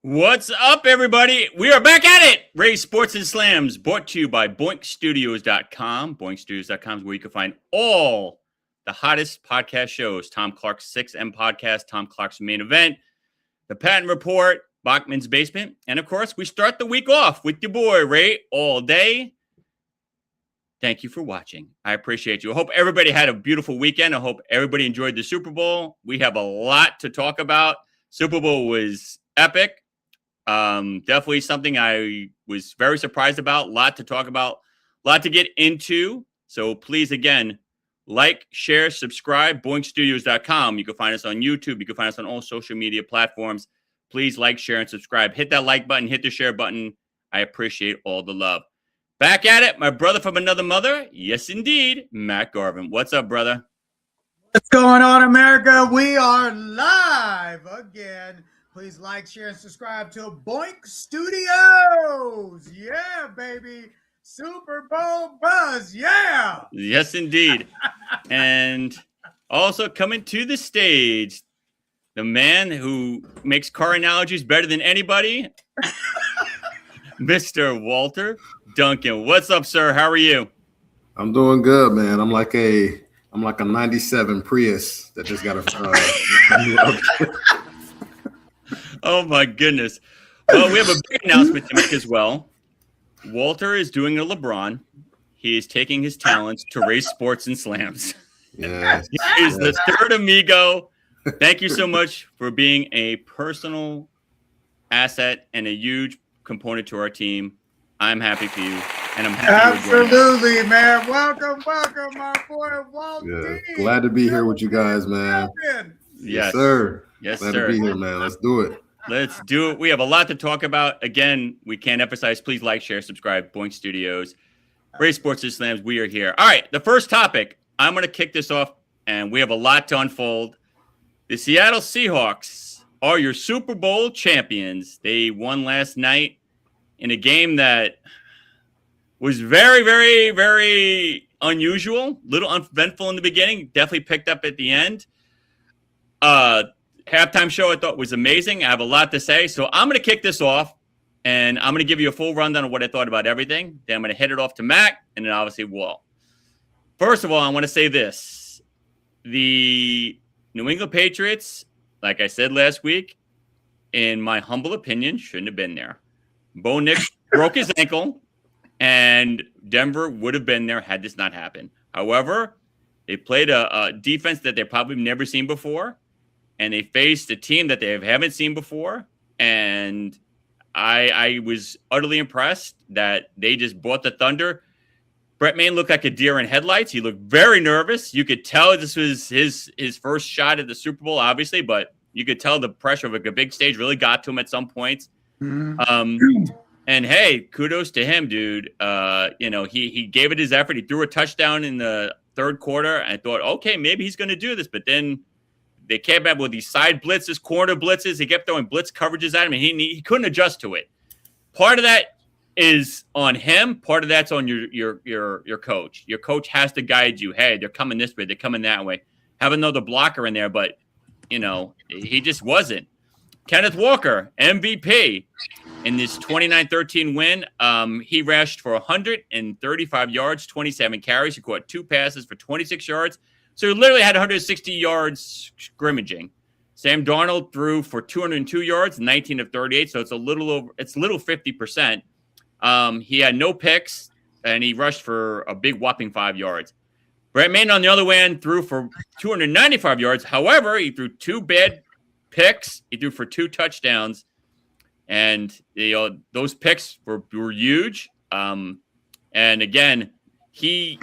What's up, everybody? We are back at it. Ray Sports and Slams, brought to you by boinkstudios.com. Boinkstudios.com is where you can find all the hottest podcast shows. Tom Clark's 6M podcast, Tom Clark's Main Event, The Patton Report, Bachman's Basement. And, of course, we start the week off with your boy, Ray, all day. Thank you for watching. I appreciate you. I hope everybody had a beautiful weekend. I hope everybody enjoyed the Super Bowl. We have a lot to talk about. Super Bowl was epic. Definitely something I was very surprised about. A lot to talk about, a lot to get into. So please, again, like, share, subscribe, boinkstudios.com. You can find us on YouTube. You can find us on all social media platforms. Please like, share, and subscribe. Hit that like button. Hit the share button. I appreciate all the love. Back at it, my brother from another mother. Yes, indeed, Matt Garvin. What's up, brother? What's going on, America? We are live again. Please like, share, and subscribe to Boink Studios. Yeah, baby. Super Bowl buzz. Yeah. Yes, indeed. And also coming to the stage, the man who makes car analogies better than anybody, Mr. Walter Duncan. What's up, sir? How are you? I'm doing good, man. I'm like a 97 Prius that just got a Oh, my goodness. Well, we have a big announcement to make as well. Walter is doing a LeBron. He is taking his talents to Ray Sports and Slams. Yes. He is the third amigo. Thank you so much for being a personal asset and a huge component to our team. I'm happy for you, and I'm happy. Absolutely, man. Welcome, my boy Walt. Yeah. Glad to be here with you guys, man. Yes, sir. Yes, Glad sir. to be here, man. Let's do it. Let's do it. We have a lot to talk about. Again, we can't emphasize. Please like, share, subscribe. Boink Studios, Ray Sports and Slams. We are here. All right. The first topic. I'm going to kick this off, and we have a lot to unfold. The Seattle Seahawks are your Super Bowl champions. They won last night in a game that was very, very, very unusual. Little uneventful in the beginning. Definitely picked up at the end. Halftime show I thought was amazing. I have a lot to say. So I'm going to kick this off, and I'm going to give you a full rundown of what I thought about everything. Then I'm going to hit it off to Mack, and then obviously Walt. First of all, I want to say this. The New England Patriots, like I said last week, in my humble opinion, shouldn't have been there. Bo Nix broke his ankle, and Denver would have been there had this not happened. However, they played a defense that they've probably never seen before, and they faced a team that they haven't seen before, and I was utterly impressed that they just brought the thunder. Brett Maine looked like a deer in headlights. He looked very nervous. You could tell this was his first shot at the Super Bowl, obviously, but you could tell the pressure of a big stage really got to him at some points. And hey, kudos to him, dude. He gave it his effort. He threw a touchdown in the third quarter. I thought, okay, maybe he's going to do this, but then they came back with these side blitzes, corner blitzes. He kept throwing blitz coverages at him, and he couldn't adjust to it. Part of that is on him. Part of that's on your coach. Your coach has to guide you. Hey, they're coming this way. They're coming that way. Have another blocker in there, but he just wasn't. Kenneth Walker, MVP in this 29-13 win. He rushed for 135 yards, 27 carries. He caught 2 passes for 26 yards. So he literally had 160 yards scrimmaging. Sam Darnold threw for 202 yards, 19 of 38. So it's a little 50%. He had no picks, and he rushed for a big whopping 5 yards. Brett Maine, on the other end, threw for 295 yards. However, he threw 2 bad picks. He threw for 2 touchdowns, and those picks were huge. And again, he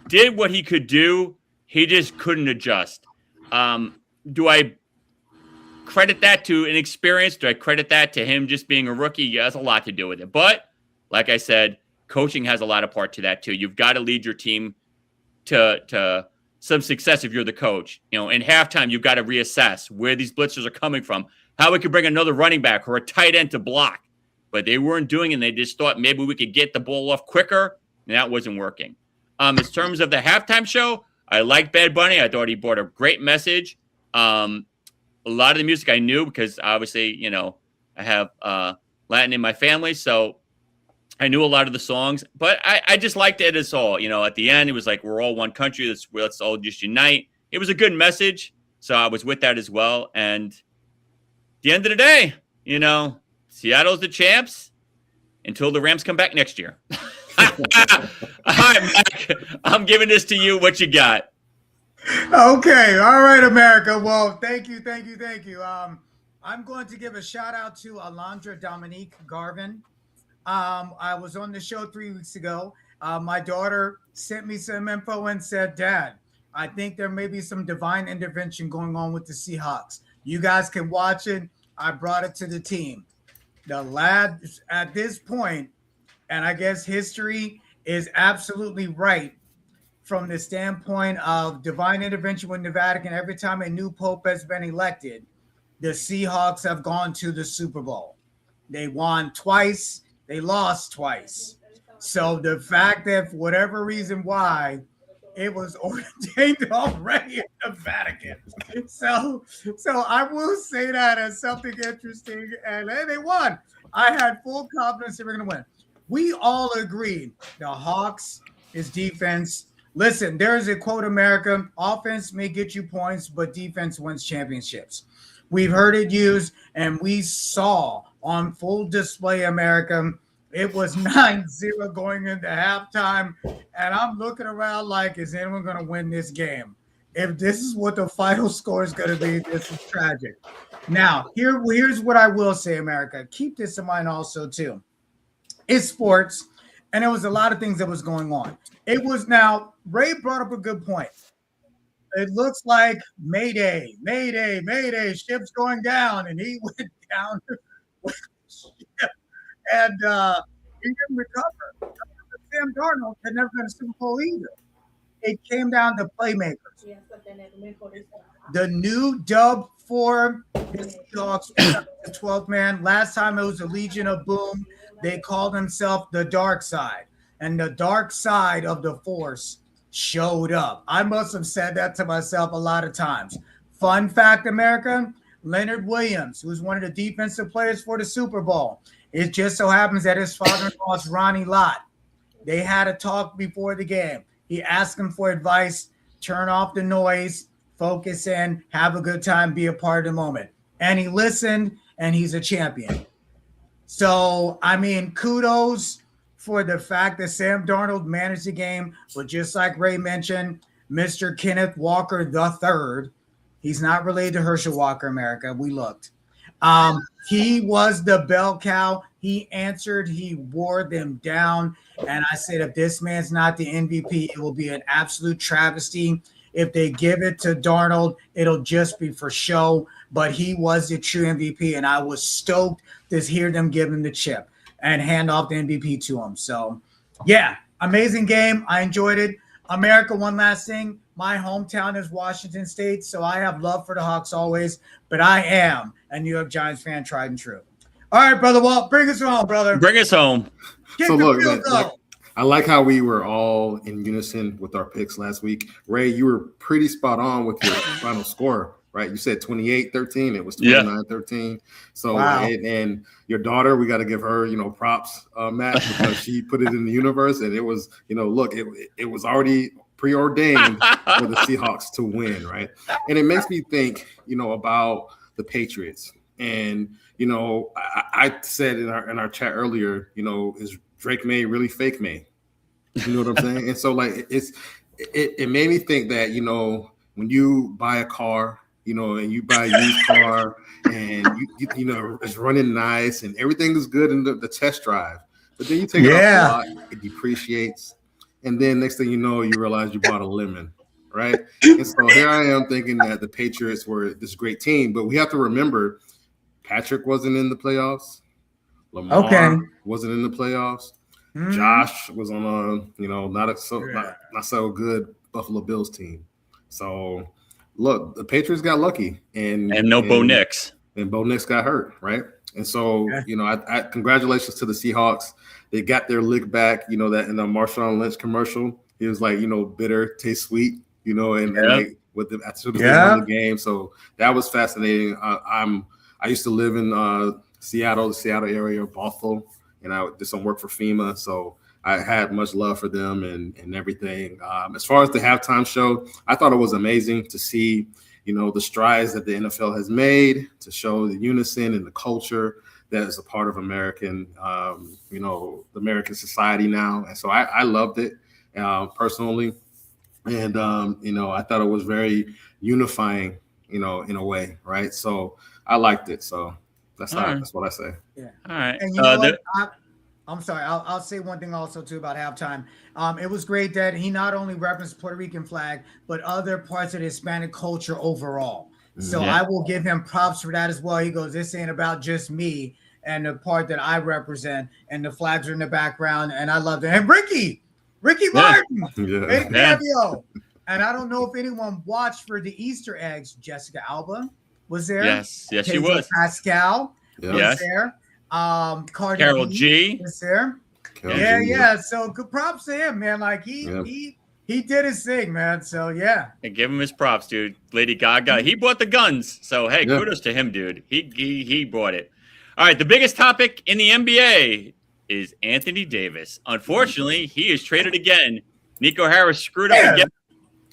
did what he could do. He just couldn't adjust. Do I credit that to inexperience? Do I credit that to him just being a rookie? Yeah, that's a lot to do with it. But like I said, coaching has a lot of part to that too. You've got to lead your team to some success if you're the coach. In halftime, you've got to reassess where these blitzers are coming from, how we could bring another running back or a tight end to block. But they weren't doing it, and they just thought maybe we could get the ball off quicker, and that wasn't working. In terms of the halftime show, I liked Bad Bunny. I thought he brought a great message. A lot of the music I knew because obviously, I have Latin in my family, so I knew a lot of the songs, but I just liked it as all. At the end, it was like, we're all one country. Let's all just unite. It was a good message, so I was with that as well. And at the end of the day, Seattle's the champs until the Rams come back next year. All right, Mack, I'm giving this to you. What you got? Okay. All right, America. Well, thank you. I'm going to give a shout out to Alondra Dominique Garvin. I was on the show 3 weeks ago. My daughter sent me some info and said, Dad, I think there may be some divine intervention going on with the Seahawks. You guys can watch it. I brought it to the team. The lad at this point, and I guess history is absolutely right from the standpoint of divine intervention with the Vatican. Every time a new pope has been elected, the Seahawks have gone to the Super Bowl. They won twice. They lost twice. So the fact that for whatever reason why it was ordained already in the Vatican. So I will say that as something interesting. And they won. I had full confidence they were going to win. We all agreed the Hawks is defense. Listen, there's a quote, America, offense may get you points, but defense wins championships. We've heard it used, and we saw on full display, America, it was 9-0 going into halftime, and I'm looking around like, is anyone going to win this game? If this is what the final score is going to be, this is tragic. Now, here's what I will say, America. Keep this in mind also, too. It's sports, and there was a lot of things that was going on. It was now, Ray brought up a good point. It looks like Mayday, Mayday, Mayday, ship's going down, and he went down with the ship, and he didn't recover. Sam Darnold had never been a Super Bowl either. It came down to playmakers. The new dub for the Seahawks, the 12th man. Last time it was the Legion of Boom. They called themselves the Dark Side, and the dark side of the Force showed up. I must have said that to myself a lot of times. Fun fact, America, Leonard Williams, who's one of the defensive players for the Super Bowl. It just so happens that his father-in-law is Ronnie Lott. They had a talk before the game. He asked him for advice, turn off the noise, focus in, have a good time, be a part of the moment. And he listened, and he's a champion. So, I mean, kudos for the fact that Sam Darnold managed the game, but just like Ray mentioned, Mr. Kenneth Walker III, he's not related to Herschel Walker, America. We looked. He was the bell cow. He answered. He wore them down. And I said, if this man's not the MVP, it will be an absolute travesty. If they give it to Darnold, it'll just be for show. But he was the true MVP, and I was stoked to hear them give him the chip and hand off the MVP to him. So, yeah, amazing game. I enjoyed it. America, one last thing. My hometown is Washington State, so I have love for the Hawks always, but I am a New York Giants fan, tried and true. All right, Brother Walt, bring us home, brother. Bring us home. So look, I like how we were all in unison with our picks last week. Ray, you were pretty spot on with your final score, right? You said 28-13. It was 29-13. So, wow. And your daughter, we got to give her, props, Matt, because she put it in the universe. And it was, look, it was already preordained for the Seahawks to win, right? And it makes me think, about the Patriots. And, I said in our chat earlier, is Drake May really fake May? You know what I'm saying? And so, like, it made me think that, when you buy a car, and you buy a used car and you it's running nice and everything is good in the test drive, but then you take it off the lot, it depreciates, and then next thing you know, you realize you bought a lemon, right? And so here I am thinking that the Patriots were this great team, but we have to remember Patrick wasn't in the playoffs, Lamar wasn't in the playoffs, Josh was on a not so good Buffalo Bills team. So look, the Patriots got lucky, and Bo Nix. And Bo Nix got hurt, right? And so, I congratulations to the Seahawks. They got their lick back. That in the Marshawn Lynch commercial, he was like, bitter tastes sweet. And like with as soon as they won the game. So that was fascinating. I used to live in Seattle, the Seattle area, Bothell, and I did some work for FEMA. So I had much love for them and everything. As far as the halftime show, I thought it was amazing to see, the strides that the NFL has made to show the unison and the culture that is a part of American, the American society now. And so I loved it personally. And, I thought it was very unifying, in a way. Right. So I liked it. So that's what I say. Yeah. All right. And you know what? I'm sorry. I'll say one thing also too about halftime. It was great that he not only referenced Puerto Rican flag, but other parts of the Hispanic culture overall. So I will give him props for that as well. He goes, "This ain't about just me and the part that I represent," and the flags are in the background, and I love it. And Ricky Martin, cameo. And I don't know if anyone watched for the Easter eggs. Jessica Alba was there. Yes, she Pedro was. Pascal was there. Carol G was there. So good props to him, man. Like he did his thing, man. So and give him his props, dude. Lady Gaga, he bought the guns. So hey, kudos to him, dude. He bought it. All right, the biggest topic in the NBA is Anthony Davis. Unfortunately, he is traded again. Nico Harris screwed up again,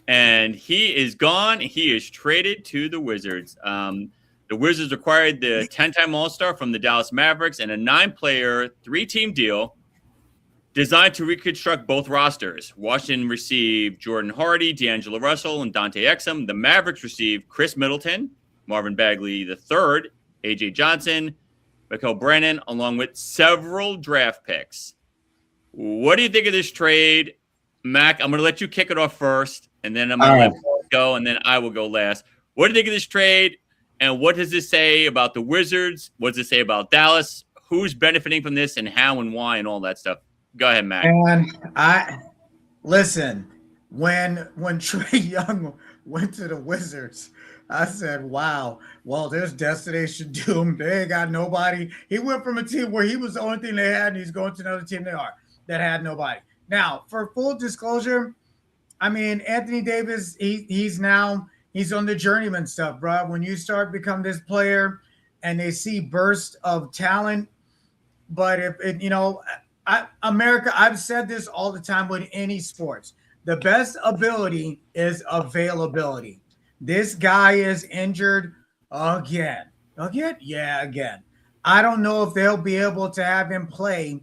and he is gone. He is traded to the Wizards. The Wizards acquired the 10-time All-Star from the Dallas Mavericks and a 9-player, 3-team deal designed to reconstruct both rosters. Washington received Jordan Hardy, D'Angelo Russell, and Dante Exum. The Mavericks received Chris Middleton, Marvin Bagley III, A.J. Johnson, Michael Brennan, along with several draft picks. What do you think of this trade? Mac, I'm going to let you kick it off first, and then I'm going to let Walt go, and then I will go last. What do you think of this trade? And what does this say about the Wizards? What does it say about Dallas? Who's benefiting from this and how and why and all that stuff? Go ahead, Mac. And listen, when Trae Young went to the Wizards, I said, wow, well, there's destination doom. They ain't got nobody. He went from a team where he was the only thing they had, and he's going to another team that had nobody. Now, for full disclosure, I mean, Anthony Davis, he's on the journeyman stuff, bro. When you start become this player and they see bursts of talent, but America, I've said this all the time with any sports. The best ability is availability. This guy is injured again. Again. I don't know if they'll be able to have him play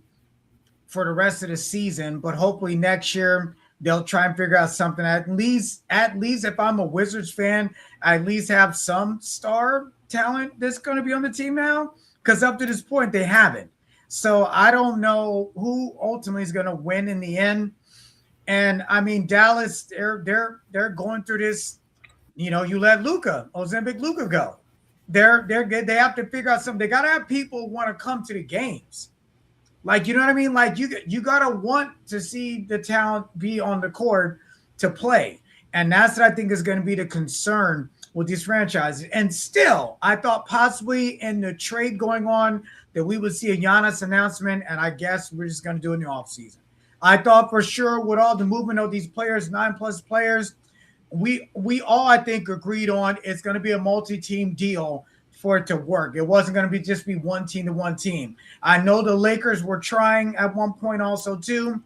for the rest of the season, but hopefully next year they'll try and figure out something. At least if I'm a Wizards fan, I at least have some star talent that's going to be on the team now, because up to this point they haven't. So I don't know who ultimately is going to win in the end. And I mean, Dallas, they're going through this. You let Ozempic Luka go. They have to figure out something. They got to have people want to come to the games. Like, you know what I mean? Like you got to want to see the talent be on the court to play. And that's what I think is going to be the concern with these franchises. And still, I thought possibly in the trade going on that we would see a Giannis announcement, and I guess we're just going to do it in the offseason. I thought for sure with all the movement of these players, 9+ players, we all, I think, agreed on it's going to be a multi-team deal for it to work. It wasn't going to just be one team to one team. I know the Lakers were trying at one point also too.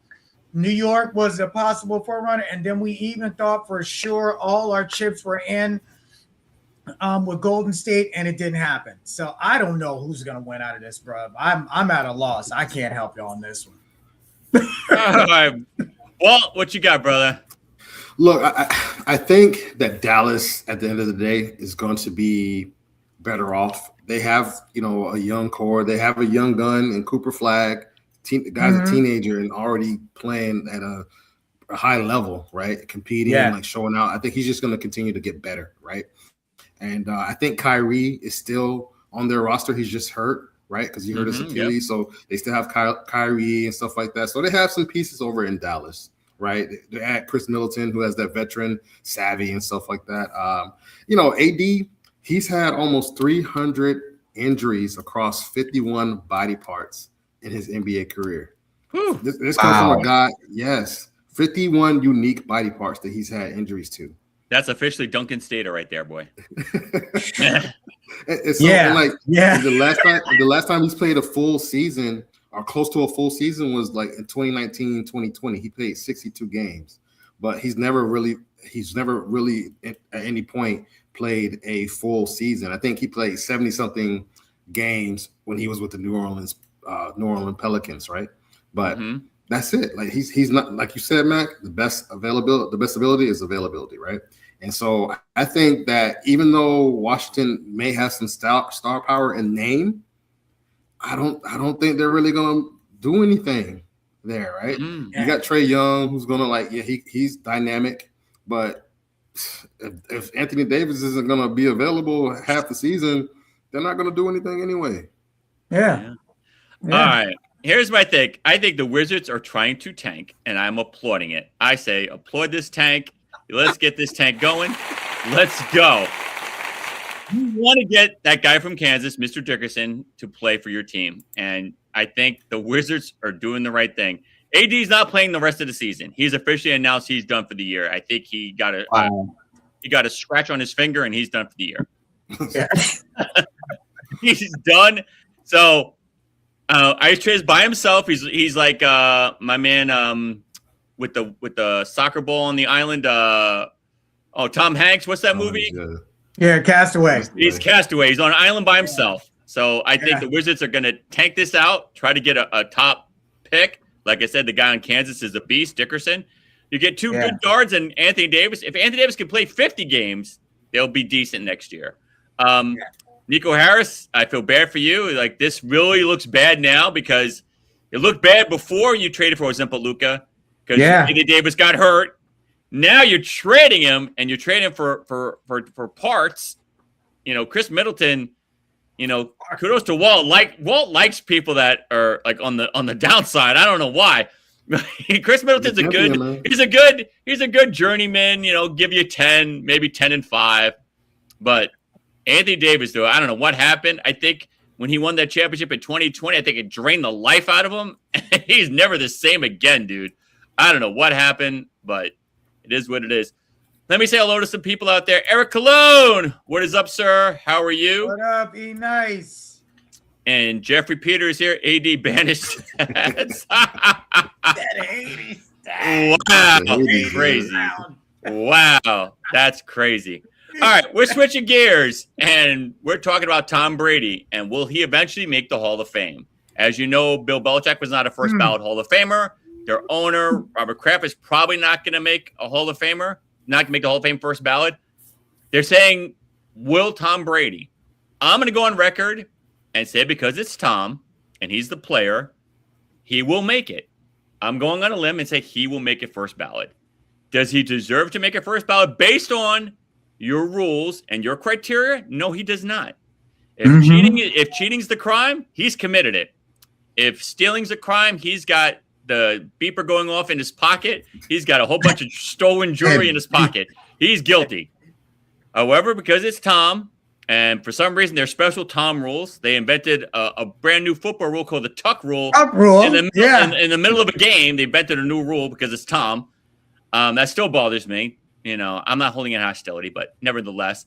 New York was a possible forerunner, and then we even thought for sure all our chips were in with Golden State, and it didn't happen. So I don't know who's going to win out of this, bro. I'm at a loss. I can't help you on this one. All right. Walt, what you got, brother? Look, I think that Dallas, at the end of the day, is going to be better off. They have, a young core. They have a young gun in Cooper Flag. The guy's a teenager and already playing at a high level, right? Competing, like showing out. I think he's just going to continue to get better, right? And I think Kyrie is still on their roster. He's just hurt, right? Because he hurt his Achilles. So they still have Kyrie and stuff like that. So they have some pieces over in Dallas, right? They add Chris Middleton, who has that veteran savvy and stuff like that. AD, he's had almost 300 injuries across 51 body parts in his NBA career. This comes from a guy, 51 unique body parts that he's had injuries to. That's officially Duncan Stater right there, boy. And so, and like, the last time he's played a full season or close to a full season was like in 2019, 2020. He played 62 games, but he's never really at any point played a full season. I think he played 70 something games when he was with the New Orleans Pelicans, right? But that's it. Like he's not, like you said, Mac, the best ability is availability, right? And so I think that even though Washington may have some star power in name, I don't think they're really gonna do anything there, right? You got Trae Young, who's gonna he's dynamic, but if Anthony Davis isn't gonna be available half the season, they're not gonna do anything anyway. Yeah. All right. Here's my thing. I think the Wizards are trying to tank, and I'm applauding it. I say applaud this tank. Let's get this tank going. Let's go. You want to get that guy from Kansas, Mr. Dickerson, to play for your team. And I think the Wizards are doing the right thing. AD's not playing the rest of the season. He's officially announced he's done for the year. I think he got a scratch on his finger, and he's done for the year. Yeah. He's done. So Ice Trae is by himself. He's like my man with the soccer ball on the island. Tom Hanks. What's that movie? Yeah, Castaway. He's Castaway. He's on an island by himself. So I think the Wizards are going to tank this out, try to get a top pick. Like I said, the guy on Kansas is a beast, Dickerson. You get two good guards and Anthony Davis. If Anthony Davis can play 50 games, they'll be decent next year. Nico Harris, I feel bad for you. Like, this really looks bad now because it looked bad before you traded for Luka because Anthony Davis got hurt. Now you're trading him, and you're trading him for parts. You know, Chris Middleton. You know, kudos to Walt. Walt likes people that are like on the downside. I don't know why. Chris Middleton's he's a good journeyman. You know, give you 10, maybe 10 and 5, but Anthony Davis, though, I don't know what happened. I think when he won that championship in 2020, I think it drained the life out of him. He's never the same again, dude. I don't know what happened, but it is what it is. Let me say hello to some people out there. Eric Cologne, what is up, sir? How are you? What up, E Nice? And Jeffrey Peters here, AD banished. That 80 Wow, crazy. Wow, that's crazy. All right, we're switching gears, and we're talking about Tom Brady, and will he eventually make the Hall of Fame? As you know, Bill Belichick was not a first ballot Hall of Famer. Their owner, Robert Kraft, is probably not going to make a Hall of Famer, not going to make the Hall of Fame first ballot. They're saying, will Tom Brady? I'm going to go on record and say because it's Tom, and he's the player, he will make it. I'm going on a limb and say he will make it first ballot. Does he deserve to make it first ballot based on your rules and your criteria? No, he does not. If cheating's the crime, he's committed it. If stealing's a crime, he's got the beeper going off in his pocket. He's got a whole bunch of stolen jewelry in his pocket. He's guilty. However, because it's Tom, and for some reason there's special Tom rules, they invented a brand new football rule called the tuck rule. In the middle of a game, they invented a new rule because it's Tom. That still bothers me. You know, I'm not holding in hostility, but nevertheless,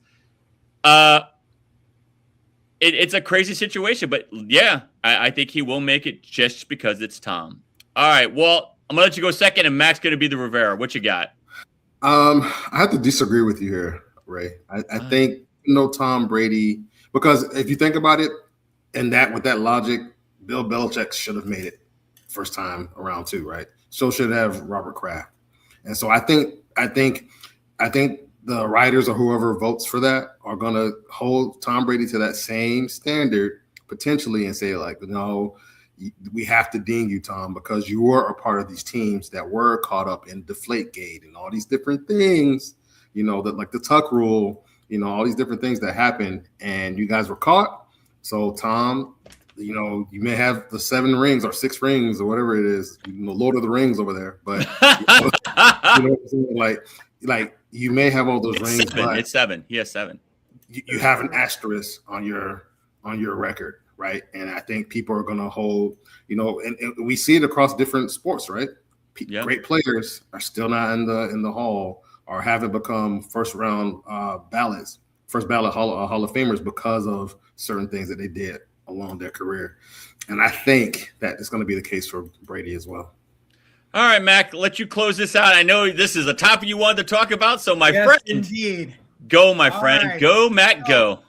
it's a crazy situation. But yeah, I think he will make it just because it's Tom. All right, Walt, I'm gonna let you go second, and Mack's gonna be the Rivera. What you got? I have to disagree with you here, Ray. I think Tom Brady, because if you think about it, with that logic, Bill Belichick should have made it first time around too, right? So should have Robert Kraft, and so I think the writers or whoever votes for that are going to hold Tom Brady to that same standard potentially and say, like, no, we have to ding you, Tom, because you were a part of these teams that were caught up in Deflategate and all these different things, that like the tuck rule, all these different things that happened and you guys were caught. So Tom, you may have the 7 rings or 6 rings or whatever it is, Lord of the Rings over there, but like you may have all those rings. It's 7. He has 7. You have an asterisk on your record, right? And I think people are going to hold, and we see it across different sports, right? Great players are still not in the hall, or haven't become first ballot Hall of Famers because of certain things that they did along their career. And I think that it's going to be the case for Brady as well. All right, Mac, let you close this out. I know this is a topic you wanted to talk about. So, my yes, friend, indeed. Go, my friend. Right. Go, Mac, go.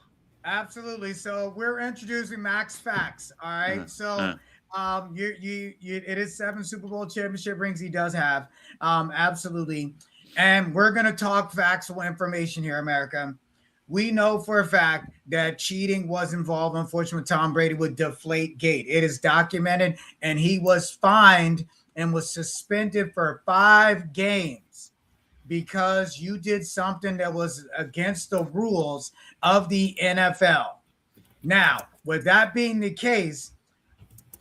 Absolutely. So we're introducing Max Facts. All right. It is 7 Super Bowl championship rings he does have. Absolutely. And we're going to talk factual information here, America. We know for a fact that cheating was involved, unfortunately, with Tom Brady with Deflate Gate. It is documented, and he was fined and was suspended for 5 games because you did something that was against the rules of the NFL. Now, with that being the case,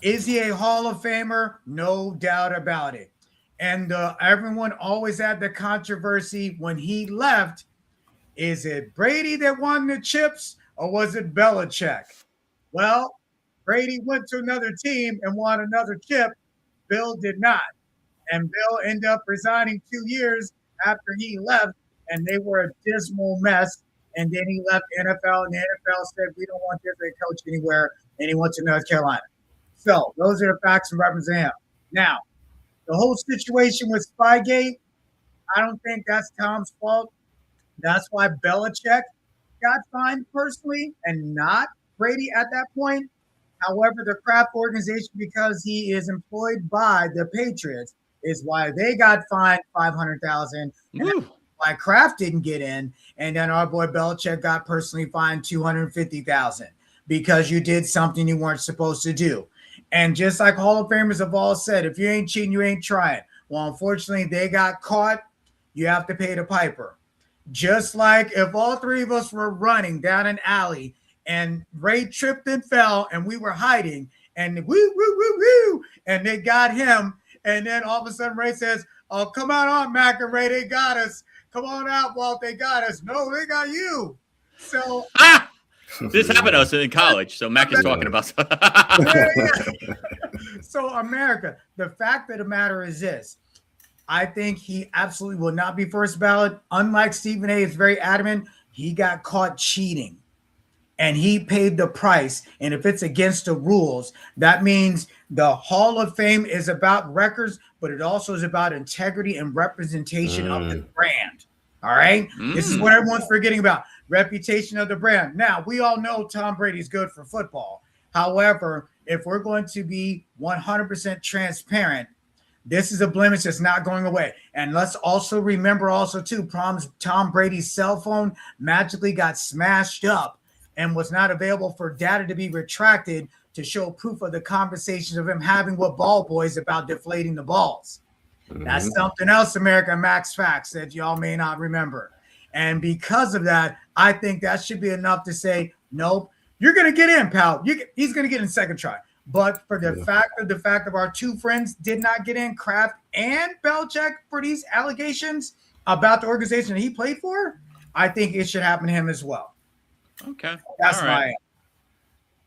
is he a Hall of Famer? No doubt about it. And everyone always had the controversy when he left. Is it Brady that won the chips or was it Belichick? Well, Brady went to another team and won another chip. Bill did not. And Bill ended up resigning 2 years after he left, and they were a dismal mess. And then he left the NFL, and the NFL said, we don't want this head coach anywhere, and he went to North Carolina. So those are the facts and represent him. Now, the whole situation with Spygate, I don't think that's Tom's fault. That's why Belichick got fined personally and not Brady at that point. However, the Kraft organization, because he is employed by the Patriots, is why they got fined $500,000. And why Kraft didn't get in. And then our boy Belichick got personally fined $250,000 because you did something you weren't supposed to do. And just like Hall of Famers have all said, if you ain't cheating, you ain't trying. Well, unfortunately, they got caught. You have to pay the piper. Just like if all 3 of us were running down an alley and Ray tripped and fell and we were hiding and woo, and they got him. And then all of a sudden Ray says, oh, come on, Mack and Ray, they got us. Come on out, Walt, they got us. No, they got you. So this happened to us in college. So Mack is talking about. So America, the fact of the matter is this. I think he absolutely will not be first ballot. Unlike Stephen A. is very adamant, he got caught cheating. And he paid the price. And if it's against the rules, that means the Hall of Fame is about records, but it also is about integrity and representation of the brand. All right? This is what everyone's forgetting about. Reputation of the brand. Now, we all know Tom Brady's good for football. However, if we're going to be 100% transparent, this is a blemish that's not going away. And let's also remember Tom Brady's cell phone magically got smashed up and was not available for data to be retracted to show proof of the conversations of him having with ball boys about deflating the balls. That's something else, America Max Facts, that y'all may not remember. And because of that, I think that should be enough to say, nope, you're going to get in, pal. He's going to get in second try. But for the fact of our 2 friends did not get in, Kraft and Belichick, for these allegations about the organization that he played for, I think it should happen to him as well. Okay. That's all right.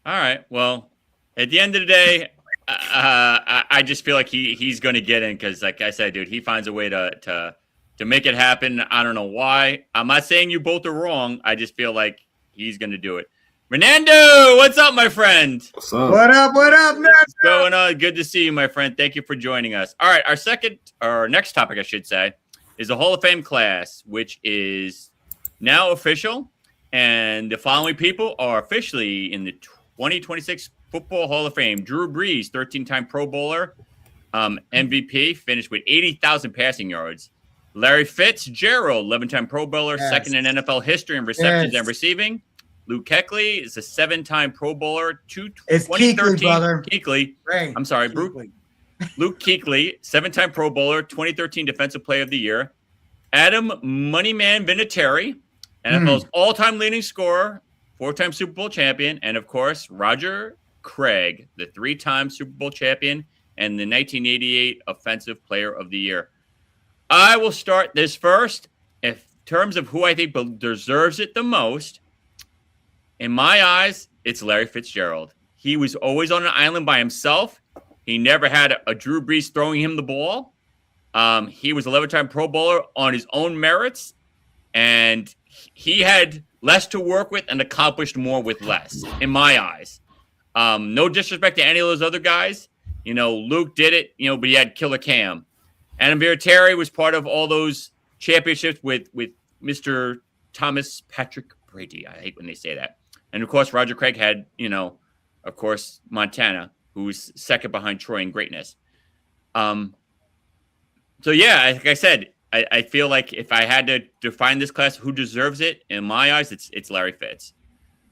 All right. Well, at the end of the day, I just feel like he's going to get in because, like I said, dude, he finds a way to make it happen. I don't know why. I'm not saying you both are wrong. I just feel like he's going to do it. Renando, what's up, my friend? What's up? What up, Nando? What's going on? Good to see you, my friend. Thank you for joining us. All right, our next topic, I should say, is the Hall of Fame class, which is now official. And the following people are officially in the 2026 Football Hall of Fame. Drew Brees, 13-time Pro Bowler, MVP, finished with 80,000 passing yards. Larry Fitzgerald, 11-time Pro Bowler, second in NFL history in receptions and receiving. Luke Kuechly is a 7-time Pro Bowler, 2013. Kuechly. I'm sorry, Luke Kuechly, 7-time Pro Bowler, 2013 Defensive Player of the Year. Adam Moneyman Vinatieri, NFL's all-time leading scorer, 4-time Super Bowl champion, and of course, Roger Craig, the 3-time Super Bowl champion and the 1988 Offensive Player of the Year. I will start this first. In terms of who I think deserves it the most, in my eyes, it's Larry Fitzgerald. He was always on an island by himself. He never had a Drew Brees throwing him the ball. He was 11-time Pro Bowler on his own merits, and he had less to work with and accomplished more with less, in my eyes. No disrespect to any of those other guys. Luke did it, but he had Killer Cam. Adam Vinatieri was part of all those championships with Mr. Thomas Patrick Brady. I hate when they say that. And, of course, Roger Craig had, of course, Montana, who was second behind Troy in greatness. So, yeah, like I said, I feel like if I had to define this class, who deserves it, in my eyes, it's Larry Fitz.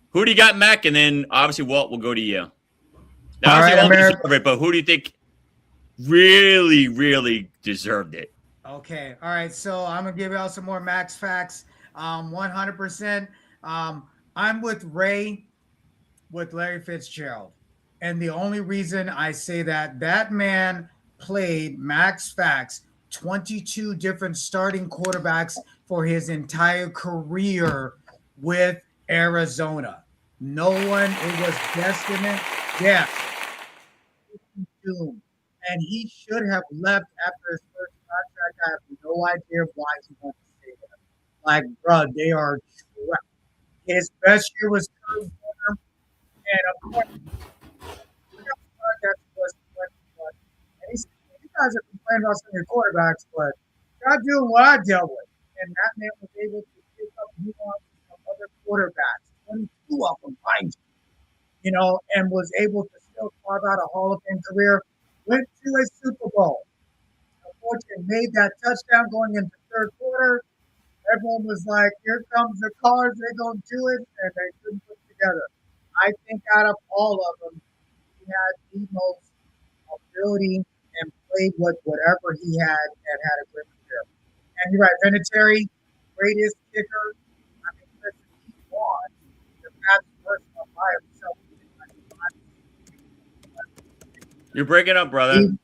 Who do you got, Mack? And then, obviously, Walt will go to you. Now, obviously, all deserve it, but who do you think really, really deserved it? Okay. All right. So I'm going to give y'all some more Max facts. 100%. I'm with Larry Fitzgerald. And the only reason I say that man played Max facts 22 different starting quarterbacks for his entire career with Arizona. No one, it was destiny. Yeah. And he should have left after his first contract. I have no idea why he wanted to stay there. Like, bro, they are trapped. His best year was third quarter. And of course, and he said, you guys are complaining about some of your quarterbacks, but God doing what I dealt with. And that man was able to pick up new ones from other quarterbacks, 22 of them, mind you, and was able to still carve out a Hall of Fame career. Went to a Super Bowl. Unfortunately, made that touchdown going into third quarter. Everyone was like, here comes the Cards. They're going to do it. And they couldn't put it together. I think out of all of them, he had the most ability and played with whatever he had and had a great career. And you're right, Vinatieri, greatest kicker. I mean, listen, he won the Pats first one by himself. You're breaking up, brother.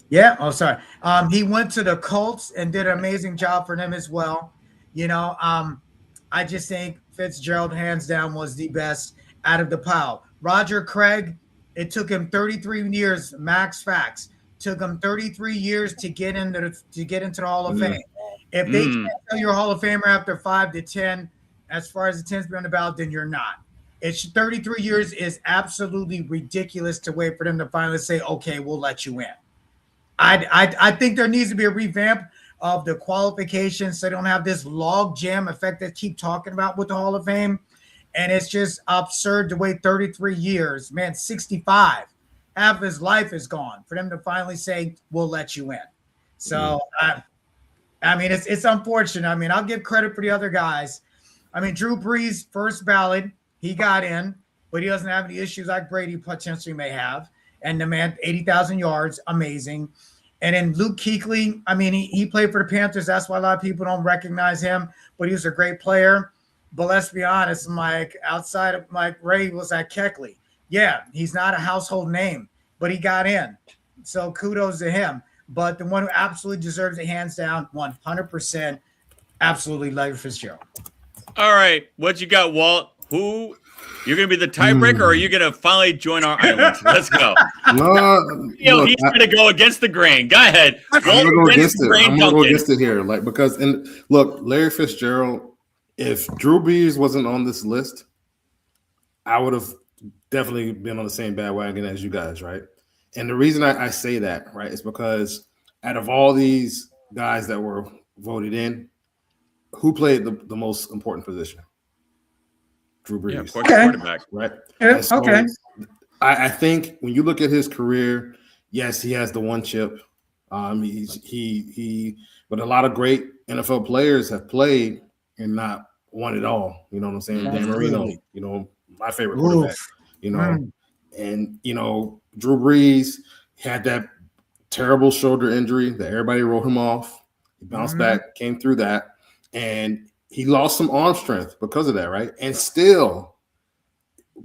He went to the Colts and did an amazing job for them as well. I just think Fitzgerald, hands down, was the best out of the pile. Roger Craig, it took him 33 years, Max facts, took him 33 years to get into the Hall of Fame. If they can't tell you're a Hall of Famer after 5 to 10, as far as the 10's been on the ballot, then you're not. It's 33 years is absolutely ridiculous to wait for them to finally say, okay, we'll let you in. I think there needs to be a revamp of the qualifications so they don't have this log jam effect that keep talking about with the Hall of Fame. And it's just absurd to wait 33 years. Man, 65. Half of his life is gone for them to finally say, we'll let you in. So, I mean, it's unfortunate. I mean, I'll give credit for the other guys. I mean, Drew Brees, first ballot, he got in, but he doesn't have any issues like Brady potentially may have. And the man, 80,000 yards, amazing. And then Luke Kuechly, I mean, he played for the Panthers. That's why a lot of people don't recognize him, but he was a great player. But let's be honest, Mike, outside of Mike Ray was at Kuechly. Yeah, he's not a household name, but he got in. So kudos to him. But the one who absolutely deserves it, hands down, 100%, absolutely Larry Fitzgerald. All right. What you got, Walt? Who? You're going to be the tiebreaker, or are you going to finally join our island? Let's go. No, he's going to go against the grain. Go ahead. I'm going to go against it. I'm going to go against it here. Look, Larry Fitzgerald, if Drew Brees wasn't on this list, I would have definitely been on the same bandwagon as you guys, right? And the reason I say that, right, is because out of all these guys that were voted in, who played the most important position? Drew Brees. Yeah, of course, quarterback, right? Yeah, so okay. I think when you look at his career, yes, he has the one chip. He but a lot of great NFL players have played and not won it all. You know what I'm saying? Dan Marino, my favorite quarterback. And Drew Brees had that terrible shoulder injury that everybody wrote him off. He bounced back, came through that, and he lost some arm strength because of that, right? And still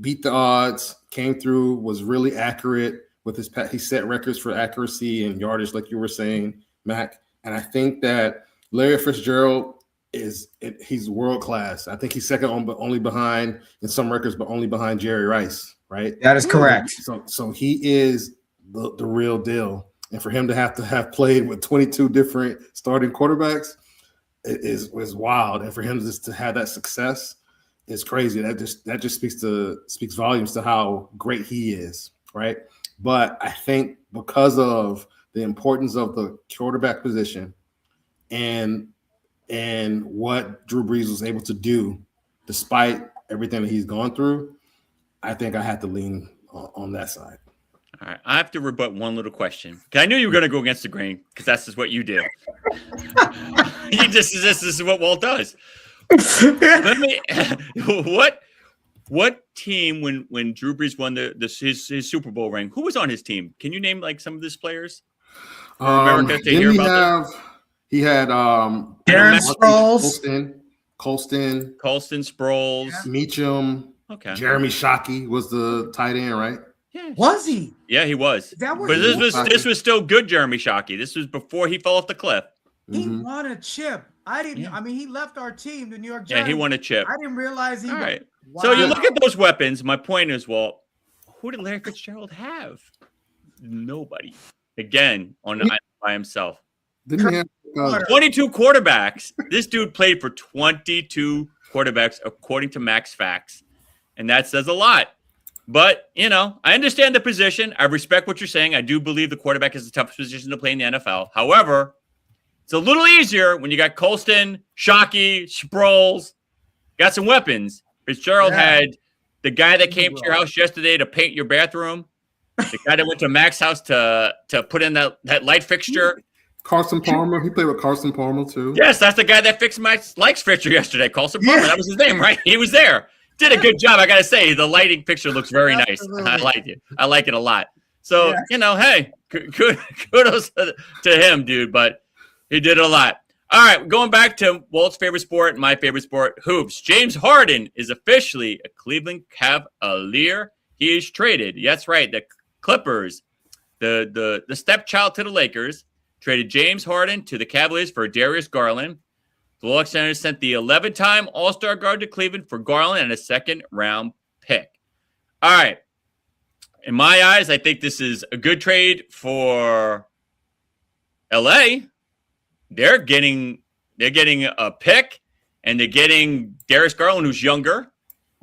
beat the odds, came through, was really accurate with his – he set records for accuracy and yardage, like you were saying, Mac. And I think that Larry Fitzgerald he's world class. I think he's second only behind in some records, but only behind Jerry Rice, right? That is correct. So he is the real deal. and for him to have played with 22 different starting quarterbacks is wild. And for him just to have that success is crazy. That just speaks volumes to how great he is, right? But I think because of the importance of the quarterback position and what Drew Brees was able to do despite everything that he's gone through, I think I had to lean on that side. All right, I have to rebut one little question. I knew you were going to go against the grain because that's just what you do. This is what Walt does. Let me. What team when Drew Brees won his Super Bowl ring? Who was on his team? Can you name like some of these players? America to hear about them? He had Darren Sproles, Colston, Sproles, Meacham. Okay, Jeremy Shockey was the tight end, right? Yeah. Was he? Yeah, he was. But this was still good, Jeremy Shockey. This was before he fell off the cliff. He won a chip. I didn't. Yeah. I mean, he left our team, the New York Giants. Yeah, he won a chip. I didn't realize he. All right. Wow. So you look at those weapons. My point is, Walt, who did Larry Fitzgerald have? Nobody. Again, by himself. Didn't he have 22 quarterbacks. This dude played for 22 quarterbacks, according to Mack's facts, and that says a lot. But, I understand the position. I respect what you're saying. I do believe the quarterback is the toughest position to play in the NFL. However, it's a little easier when you got Colston, Shockey, Sproles, got some weapons. Fitzgerald had the guy that came to your house yesterday to paint your bathroom, the guy that went to Mack's house to put in that light fixture. Carson Palmer. He played with Carson Palmer, too. Yes, that's the guy that fixed my light fixture yesterday. Carson Palmer. Yeah. That was his name, right? He was there. Did a good job. I got to say, the lighting picture looks very nice. I like it. I like it a lot. So, hey, kudos to him, dude, but he did a lot. All right, going back to Walt's favorite sport, my favorite sport, hoops. James Harden is officially a Cleveland Cavalier. He is traded. That's right. The Clippers, the stepchild to the Lakers, traded James Harden to the Cavaliers for Darius Garland. The Los Angeles sent the 11-time All-Star guard to Cleveland for Garland and a second-round pick. All right. In my eyes, I think this is a good trade for LA. They're getting a pick, and they're getting Darius Garland, who's younger,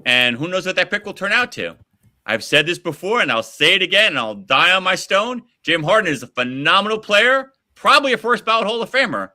and who knows what that pick will turn out to. I've said this before, and I'll say it again, and I'll die on my stone. James Harden is a phenomenal player, probably a first-ballot Hall of Famer.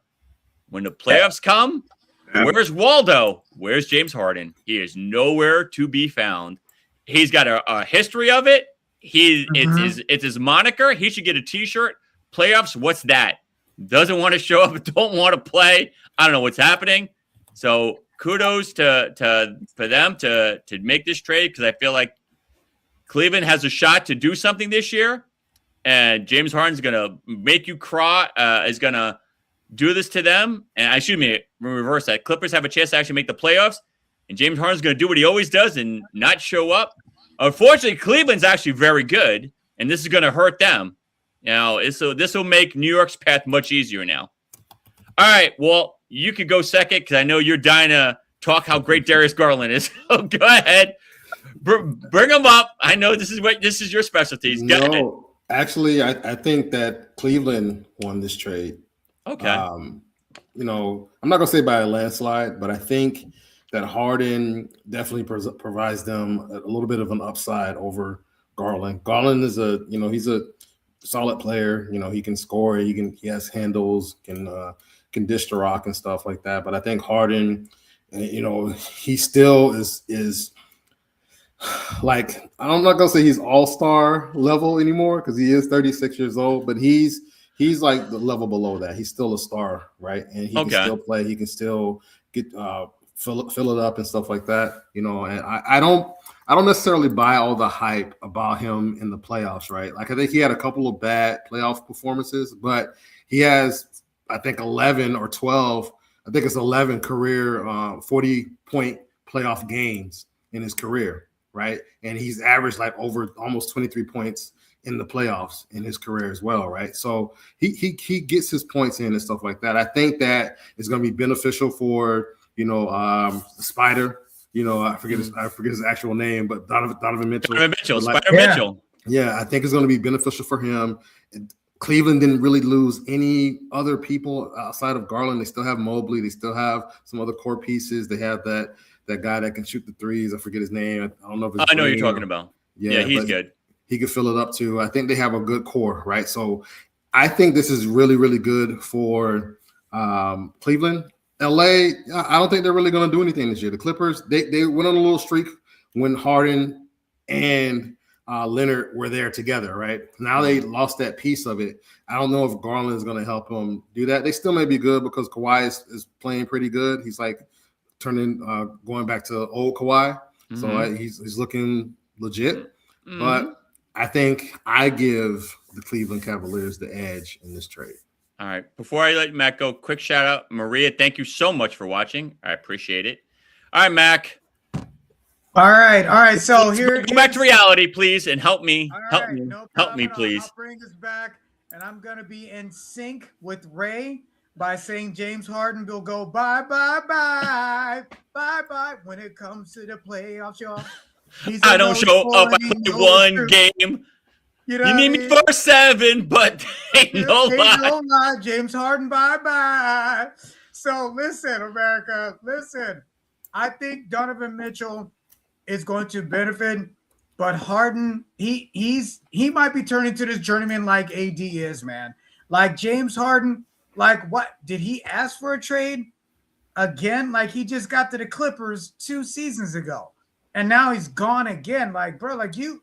When the playoffs come, where's Waldo? Where's James Harden? He is nowhere to be found. He's got a history of it. It's his moniker. He should get a T-shirt. Playoffs, what's that? Doesn't want to show up, don't want to play. I don't know what's happening. So kudos for them to make this trade, because I feel like Cleveland has a shot to do something this year, and James Harden's going to make you cry, is going to do this to them. And reverse that. Clippers have a chance to actually make the playoffs, and James Harden's going to do what he always does and not show up. Unfortunately, Cleveland's actually very good, and this is going to hurt them. This will make New York's path much easier now. All right, well, you could go second because I know you're dying to talk how great Darius Garland is. So go ahead, bring him up. I know this is your specialties. Go ahead. Actually, I think that Cleveland won this trade. Okay. I'm not going to say by a landslide, but I think that Harden definitely provides them a little bit of an upside over Garland. Garland is he's a solid player. He can score. He has handles, can dish the rock and stuff like that. But I think Harden, he still is like, I'm not going to say he's all-star level anymore because he is 36 years old, but he's like the level below that. He's still a star, right? And he can still play. He can still get fill it up and stuff like that. And I don't necessarily buy all the hype about him in the playoffs, right? Like I think he had a couple of bad playoff performances, but he has, I think 11 or 12. I think it's 11 career 40-point playoff games in his career, right? And he's averaged like over almost 23 points in the playoffs in his career as well, right? So he gets his points in and stuff like that. I think that is going to be beneficial for the Spider. I forget his actual name, but Donovan Mitchell. Mitchell. Yeah. Yeah, I think it's going to be beneficial for him. Cleveland didn't really lose any other people outside of Garland. They still have Mobley. They still have some other core pieces. They have that guy that can shoot the threes. I forget his name. I don't know if it's I know you're talking about. Yeah, he's good. He could fill it up too. I think they have a good core, right? So I think this is really, really good for Cleveland. LA, I don't think they're really going to do anything this year. The Clippers, they went on a little streak when Harden and Leonard were there together, right? Now they lost that piece of it. I don't know if Garland is going to help them do that. They still may be good because Kawhi is playing pretty good. He's like going back to old Kawhi. Mm-hmm. So he's looking legit. Mm-hmm. But I think I give the Cleveland Cavaliers the edge in this trade. All right. Before I let Mac go, quick shout out. Maria, thank you so much for watching. I appreciate it. All right, Mac. All right. So go back to reality, please, and help me. Right, Help me, please. I'll bring us back, and I'm gonna be in sync with Ray by saying James Harden will go bye when it comes to the playoffs, y'all. I don't show up at one game. You need me for 7, but ain't no lie. James Harden, bye. So listen, America, listen. I think Donovan Mitchell is going to benefit, but Harden, he might be turning to this journeyman like AD is, man. Like James Harden, like what? Did he ask for a trade again? Like he just got to the Clippers 2 seasons ago, and now he's gone again. Like, bro, like you,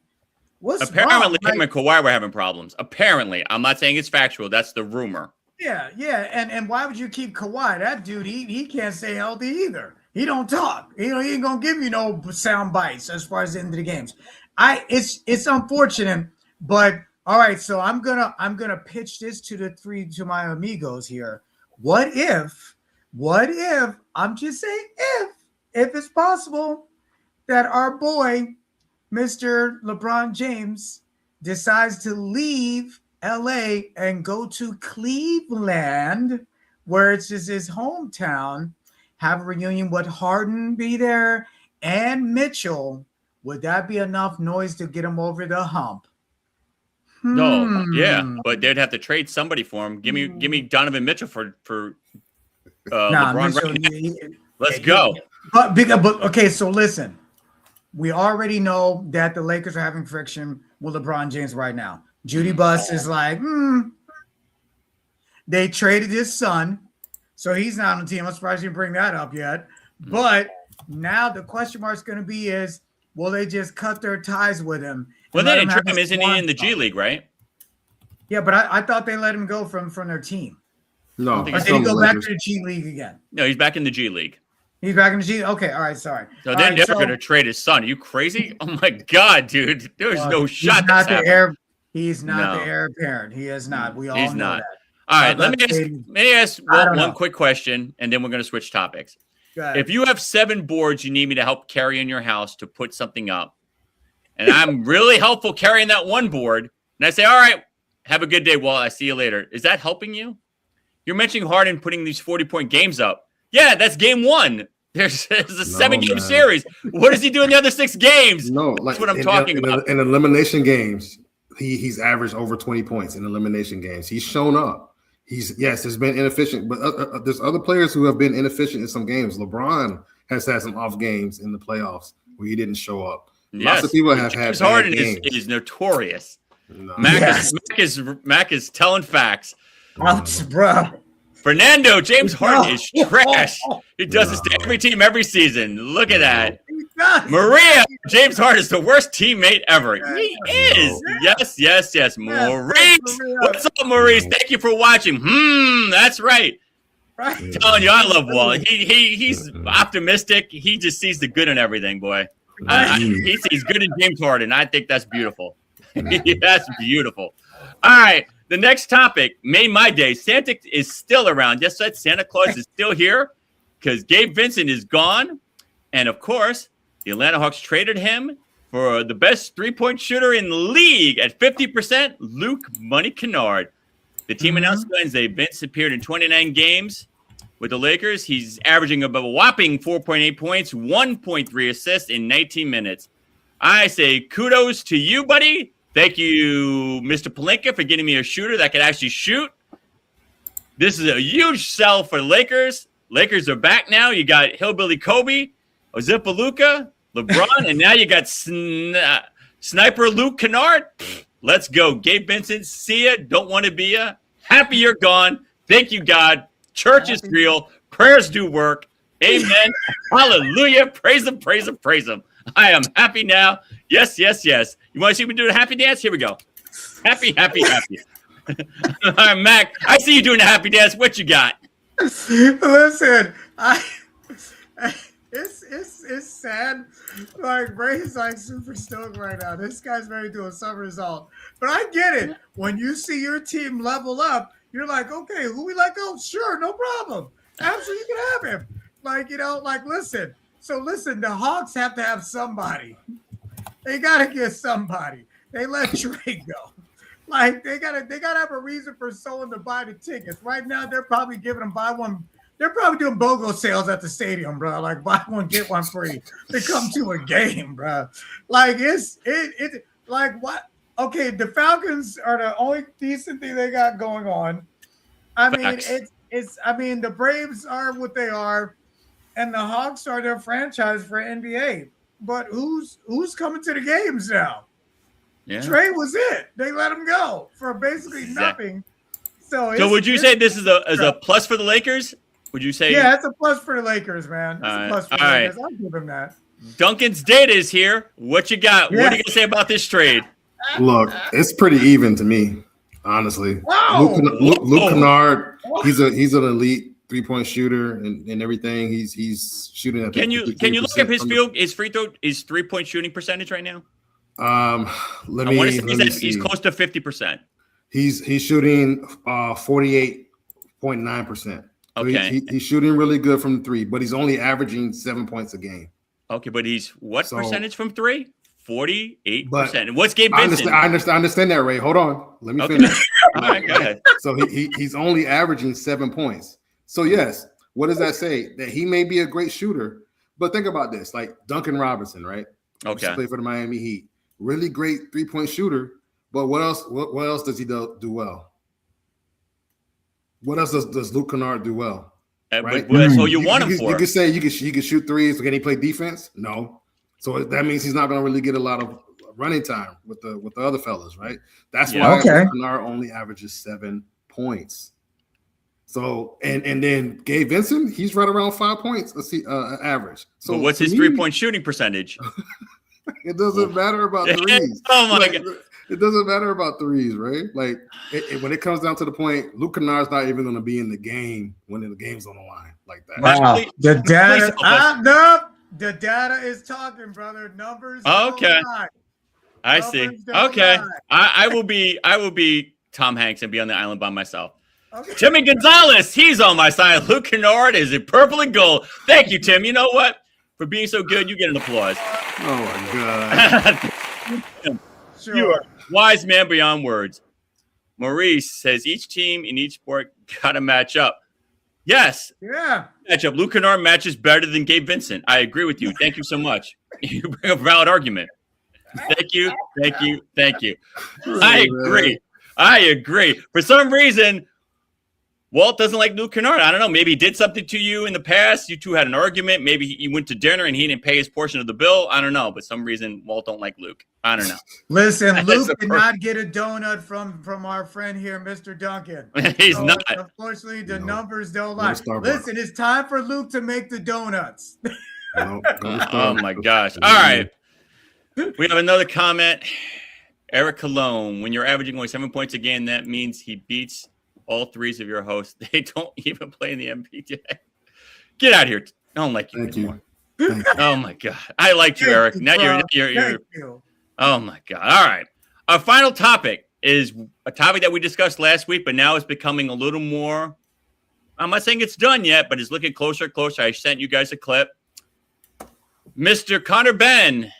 what's apparently wrong? Him and Kawhi were having problems. Apparently, I'm not saying it's factual. That's the rumor. Yeah, and why would you keep Kawhi? That dude, he can't stay healthy either. He don't talk. He ain't gonna give you no sound bites as far as the end of the games. It's unfortunate, but all right. So I'm gonna pitch this to my amigos here. What if I'm just saying if it's possible that our boy, Mr. LeBron James, decides to leave LA and go to Cleveland, where it's just his hometown. Have a reunion with Harden be there and Mitchell. Would that be enough noise to get him over the hump? No, yeah, but they'd have to trade somebody for him. Give me Donovan Mitchell for LeBron. Mitchell, Let's go. But okay, so listen. We already know that the Lakers are having friction with LeBron James right now. Judy Buss is like, They traded his son. So he's not on the team. I'm surprised you didn't bring that up yet. But now the question mark is going to be is, will they just cut their ties with him? Well, they didn't trade him. Isn't he in the G League, right? Yeah, but I thought they let him go from their team. No. Or did he go back to the G League again? No, he's back in the G League. He's back in the G League? Okay, all right, sorry. So they're never going to trade his son. Are you crazy? Oh, my God, dude. There's no shot that's happening. He's not the heir apparent. He is not. We all know that. All right, let me ask one quick question, and then we're going to switch topics. If you have 7 boards you need me to help carry in your house to put something up, and I'm really helpful carrying that one board, and I say, all right, have a good day, Walt. I see you later. Is that helping you? You're mentioning Harden putting these 40-point games up. Yeah, that's game 1. There's a 7-game series. What does he do in the other 6 games? No, that's what I'm talking about. In elimination games, he's averaged over 20 points in elimination games. He's shown up. There's been inefficient, but there's other players who have been inefficient in some games. LeBron has had some off games in the playoffs where he didn't show up. Yes. Lots of people have had Harden games. is notorious. No. Mack is telling facts. Bro. Fernando, James Harden is trash. He does this to every team every season. Look at that. Maria, James Harden is the worst teammate ever. He is. Yes. Maurice. What's up, Maurice? Thank you for watching. That's right. I'm telling you, I love Walt. He's optimistic. He just sees the good in everything, boy. He sees good in James Harden. I think that's beautiful. That's beautiful. All right. The next topic made my day. Santa is still around. Just said Santa Claus is still here because Gabe Vincent is gone. And, of course, the Atlanta Hawks traded him for the best three-point shooter in the league at 50%, Luke Money Kennard. The team announced Wednesday Vince appeared in 29 games with the Lakers. He's averaging about a whopping 4.8 points, 1.3 assists in 19 minutes. I say kudos to you, buddy. Thank you, Mr. Palinka, for getting me a shooter that can actually shoot. This is a huge sell for the Lakers. Lakers are back now. You got Hillbilly Kobe, Ozipaluka, LeBron, and now you got Sniper Luke Kennard. Let's go. Gabe Vincent, see ya. Don't want to be ya. Happy you're gone. Thank you, God. Church is real. Prayers do work. Amen. Hallelujah. Praise him, praise him, praise him. I am happy now. Yes, yes, yes. You want to see me do a happy dance? Here we go. Happy, happy, happy. All right, Mac, I see you doing a happy dance. What you got? Listen, it's sad. Like, Brady's like super stoked right now. This guy's ready to do a summer result. But I get it. When you see your team level up, you're like, okay, who we let go? Sure, no problem. Absolutely, you can have him. Like, listen. So listen, the Hawks have to have somebody. They gotta get somebody. They let Trey go. Like, they gotta have a reason for someone to buy the tickets. Right now, they're probably giving them buy one. They're probably doing BOGO sales at the stadium, bro. Like, buy one, get one free. They come to a game, bro. Like, it's like, what? Okay, the Falcons are the only decent thing they got going on. I mean, the Braves are what they are, and the Hawks are their franchise for NBA. But who's coming to the games now? Yeah. Trey was it. They let him go for basically nothing. So would you say this is a plus for the Lakers? Would you say? Yeah, it's a plus for the Lakers, man. It's a plus for the Lakers. I'll give him that. Duncan's data is here. What you got? Yes. What are you gonna say about this trade? Look, it's pretty even to me, honestly. Wow. Luke Kennard, he's an elite 3-point shooter and everything. He's shooting at. Can you look up his 3-point shooting percentage right now? He's close to 50%. He's shooting 48.9%. Okay, he's shooting really good from 3, but he's only averaging 7 points a game. Okay, but he's what percentage from 3? 48%. And what's Gabe Vincent? I understand that, Ray. Hold on, let me finish. All right, go ahead. So he's only averaging 7 points. So yes, what does that say? That he may be a great shooter, but think about this: like Duncan Robinson, right? Okay, he played for the Miami Heat. Really great 3-point shooter, but what else? What else does he do well? What else does Luke Kennard do well? Right? So you want him for? You could say you could shoot threes. Can he play defense? No. So that means he's not going to really get a lot of running time with the other fellas, right? That's why Kennard only averages 7 points. So and then Gabe Vincent, he's right around 5 points. Let's see, average. So but what's his 3-point shooting percentage? It doesn't matter about threes. Oh my God. It doesn't matter about threes, right? Like when it comes down to the point, Luke Kennard's not even going to be in the game when the game's on the line like that. Wow. The data, the data is talking, brother. Numbers. Okay. I see. Okay. I will be Tom Hanks and be on the island by myself. Okay. Timmy Gonzalez, he's on my side. Luke Kennard is in purple and gold. Thank you, Tim. You know what? For being so good, you get an applause. Oh my God. Sure. You are a wise man beyond words. Maurice says each team in each sport got to match up. Yes. Yeah. Match up. Luke Kennard matches better than Gabe Vincent. I agree with you. Thank you so much. You bring up a valid argument. Thank you. I agree. For some reason, Walt doesn't like Luke Kennard. I don't know. Maybe he did something to you in the past. You two had an argument. Maybe you went to dinner and he didn't pay his portion of the bill. I don't know. But some reason Walt don't like Luke. I don't know. Listen, Luke did not get a donut from our friend here, Mr. Duncan. He's not. Unfortunately, the numbers don't lie. Listen, it's time for Luke to make the donuts. Oh, my gosh. All right. We have another comment. Eric Cologne, when you're averaging only 7 points a game, that means he beats all threes of your hosts. They don't even play in the NBA. Get out of here. I don't like you anymore. Oh my God. I liked you, Eric. Now you're oh my God. All right. Our final topic is a topic that we discussed last week, but now it's becoming a little more. I'm not saying it's done yet, but it's looking closer and closer. I sent you guys a clip. Mr. Conor Ben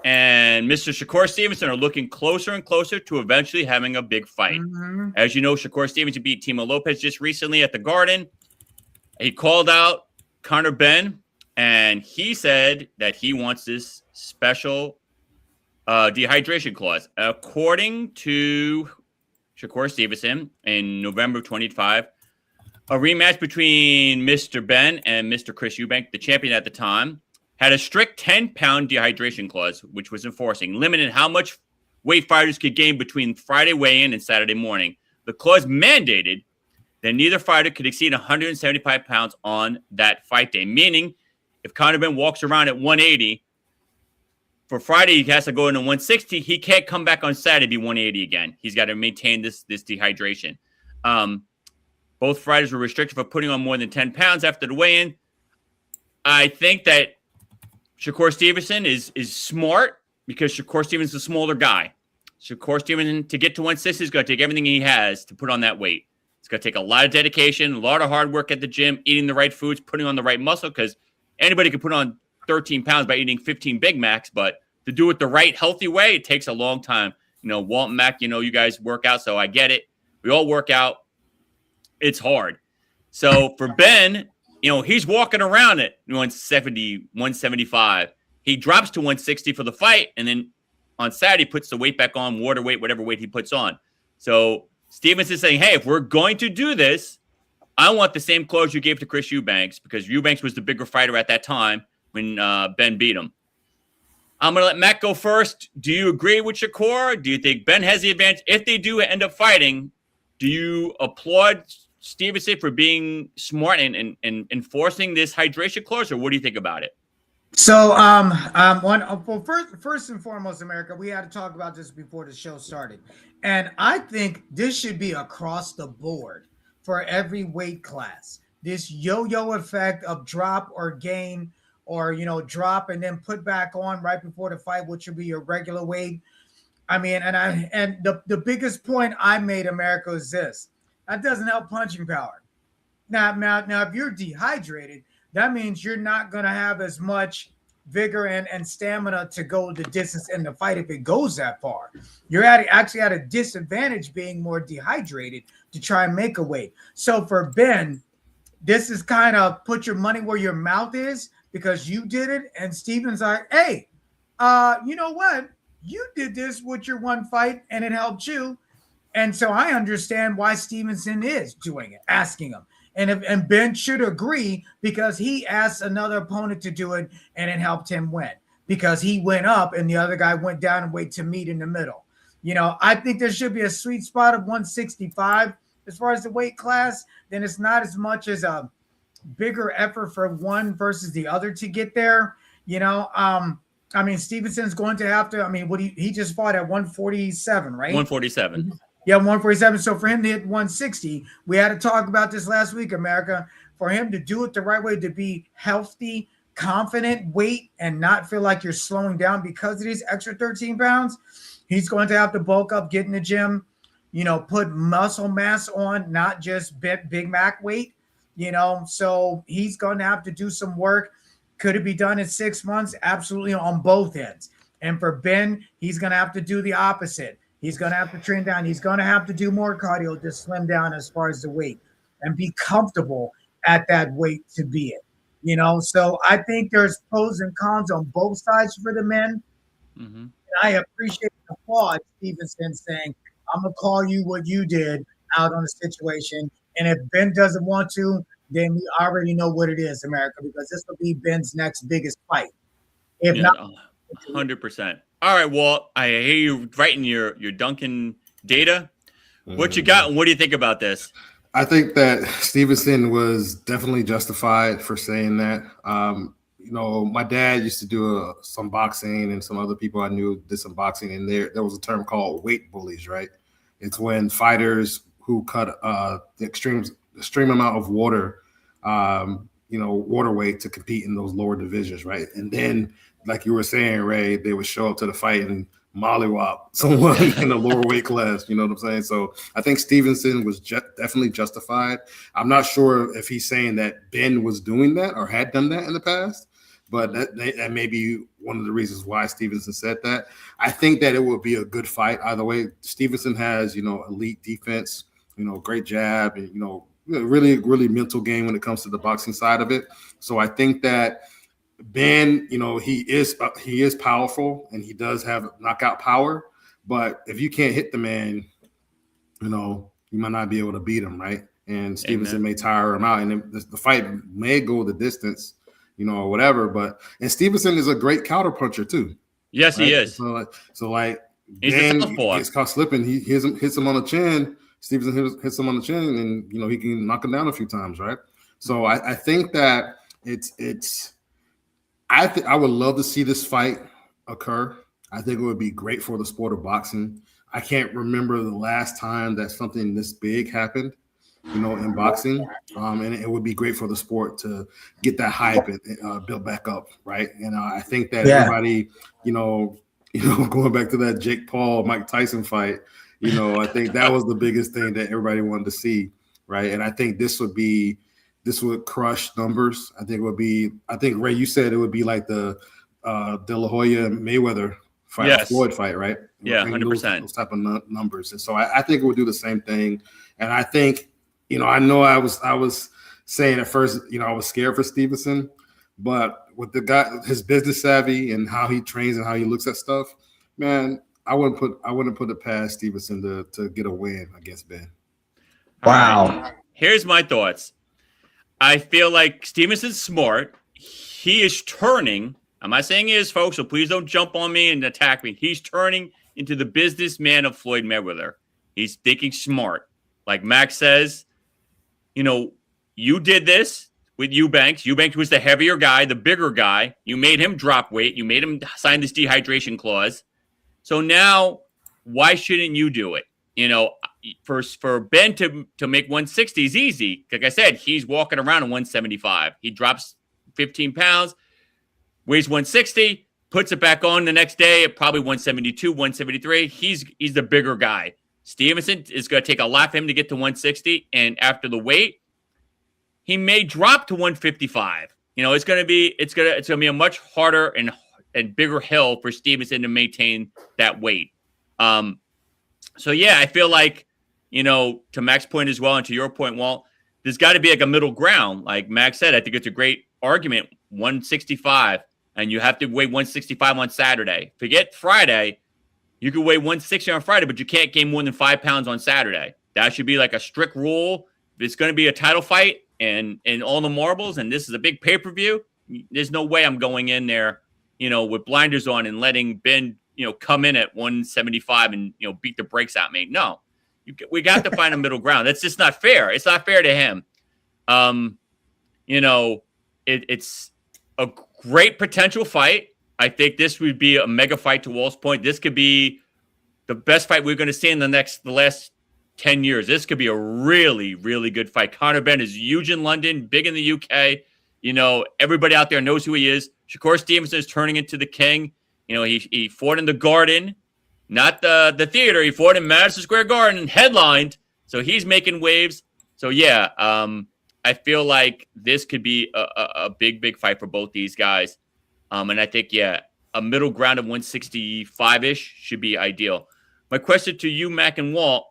and Mr. Shakur Stevenson are looking closer and closer to eventually having a big fight. Mm-hmm. As you know, Shakur Stevenson beat Timo Lopez just recently at the Garden. He called out Conor Ben, and he said that he wants this special dehydration clause. According to Shakur Stevenson in November 25, a rematch between Mr. Ben and Mr. Chris Eubank, the champion at the time, had a strict 10-pound dehydration clause, which was enforcing, limiting how much weight fighters could gain between Friday weigh-in and Saturday morning. The clause mandated that neither fighter could exceed 175 pounds on that fight day, meaning if Conor Ben walks around at 180, for Friday he has to go into 160. He can't come back on Saturday be 180 again. He's got to maintain this dehydration. Both fighters were restricted for putting on more than 10 pounds after the weigh-in. I think that Shakur Stevenson is smart because Shakur Stevenson's a smaller guy. Shakur Stevenson, to get to 160, is going to take everything he has to put on that weight. It's going to take a lot of dedication, a lot of hard work at the gym, eating the right foods, putting on the right muscle, because anybody can put on 13 pounds by eating 15 Big Macs, but to do it the right, healthy way, it takes a long time. Walt and Mack, you guys work out, so I get it. We all work out. It's hard. So for Ben, he's walking around at 170, 175. He drops to 160 for the fight, and then on Saturday puts the weight back on, water weight, whatever weight he puts on. So Stevenson's saying, hey, if we're going to do this, I want the same clause you gave to Chris Eubanks, because Eubanks was the bigger fighter at that time when Ben beat him. I'm going to let Matt go first. Do you agree with Shakur? Do you think Ben has the advantage? If they do end up fighting, do you applaud Stevenson for being smart and enforcing this hydration clause, or what do you think about it? So, first and foremost, America, we had to talk about this before the show started, and I think this should be across the board for every weight class. This yo-yo effect of drop or gain, or drop and then put back on right before the fight, which would be your regular weight. I mean, and the biggest point I made, America, is this: that doesn't help punching power. Now, if you're dehydrated, that means you're not going to have as much vigor and stamina to go the distance in the fight if it goes that far. You're actually at a disadvantage being more dehydrated to try and make a weight. So for Ben, this is kind of put your money where your mouth is, because you did it. And Steven's like, hey, you know what? You did this with your one fight and it helped you. And so I understand why Stevenson is doing it, asking him. And Ben should agree, because he asked another opponent to do it and it helped him win, because he went up and the other guy went down and wait to meet in the middle. I think there should be a sweet spot of 165 as far as the weight class. Then it's not as much as a bigger effort for one versus the other to get there. I mean, Stevenson's going to have to, he just fought at 147, right? 147. Yeah, 147. So for him to hit 160, we had to talk about this last week, America. For him to do it the right way, to be healthy, confident, weight, and not feel like you're slowing down because of these extra 13 pounds, he's going to have to bulk up, get in the gym, put muscle mass on, not just Big Mac weight, So he's going to have to do some work. Could it be done in 6 months? Absolutely, on both ends. And for Ben, he's going to have to do the opposite. He's going to have to train down. He's going to have to do more cardio to slim down as far as the weight and be comfortable at that weight to be it. So I think there's pros and cons on both sides for the men. Mm-hmm. And I appreciate the applaud Stevenson saying, I'm going to call you what you did out on the situation. And if Ben doesn't want to, then we already know what it is, America, because this will be Ben's next biggest fight. If not, 100%. All right, Walt, I hear you writing your Duncan data. What you got, and what do you think about this? I think that Stevenson was definitely justified for saying that. My dad used to do some boxing, and some other people I knew did some boxing, and there was a term called weight bullies, right? It's when fighters who cut the extreme amount of water, water weight to compete in those lower divisions, right? And then, like you were saying, Ray, they would show up to the fight and mollywop someone in the lower weight class. You know what I'm saying? So I think Stevenson was definitely justified. I'm not sure if he's saying that Ben was doing that or had done that in the past, but that may be one of the reasons why Stevenson said that. I think that it would be a good fight either way. Stevenson has, elite defense, great jab, and, really, really mental game when it comes to the boxing side of it. So I think that Ben, he is powerful and he does have knockout power. But if you can't hit the man, you might not be able to beat him, right? And Stevenson may tire him out, and the fight may go the distance, or whatever. And Stevenson is a great counter puncher too. Yes, right? He is. So he's Ben gets caught slipping. He hits him on the chin. Stevenson hits him on the chin, and he can knock him down a few times, right? So I think that I would love to see this fight occur. I think it would be great for the sport of boxing. I can't remember the last time that something this big happened, in boxing. And it would be great for the sport to get that hype and build back up, right? And I think that everybody, going back to that Jake Paul, Mike Tyson fight, I think that was the biggest thing that everybody wanted to see, right? And I think this would crush numbers. I think Ray, you said it would be like the De La Hoya Mayweather fight, Floyd fight, right? Yeah, 100%. Those type of numbers. And so I think it would do the same thing. And I think, I know I was saying at first, I was scared for Stevenson, but with the guy, his business savvy and how he trains and how he looks at stuff, man, I wouldn't put it past Stevenson to get a win against Ben. Wow. Here's my thoughts. I feel like Stevenson's smart. He is turning. I'm not saying he is, folks, so please don't jump on me and attack me. He's turning into the businessman of Floyd Mayweather. He's thinking smart. Like Mack says, you did this with Eubanks. Eubanks was the heavier guy, the bigger guy. You made him drop weight. You made him sign this dehydration clause. So now, why shouldn't you do it? For Ben to make 160 is easy. Like I said, he's walking around at 175. He drops 15 pounds, weighs 160, puts it back on the next day at probably 172, 173. He's the bigger guy. Stevenson is going to take a lot for him to get to 160, and after the weight, he may drop to 155. It's going to be a much harder and bigger hill for Stevenson to maintain that weight. So yeah, I feel like, to Mack's point as well, and to your point, Walt, there's got to be like a middle ground. Like Mack said, I think it's a great argument, 165, and you have to weigh 165 on Saturday. Forget Friday. You can weigh 160 on Friday, but you can't gain more than 5 pounds on Saturday. That should be like a strict rule. If it's going to be a title fight and all the marbles, and this is a big pay-per-view, there's no way I'm going in there, with blinders on and letting Ben, come in at 175 and, beat the brakes out me. No, we got to find a middle ground. That's just not fair. It's not fair to him. It's a great potential fight. I think this would be a mega fight to Walt's point. This could be the best fight we're going to see in the last 10 years. This could be a really, really good fight. Conor Ben is huge in London, big in the UK. Everybody out there knows who he is. Shakur Stevenson is turning into the king. He fought in the Garden, not the theater. He fought in Madison Square Garden, headlined. So he's making waves. So yeah, I feel like this could be a big, big fight for both these guys. And I think, a middle ground of 165-ish should be ideal. My question to you, Mack and Walt,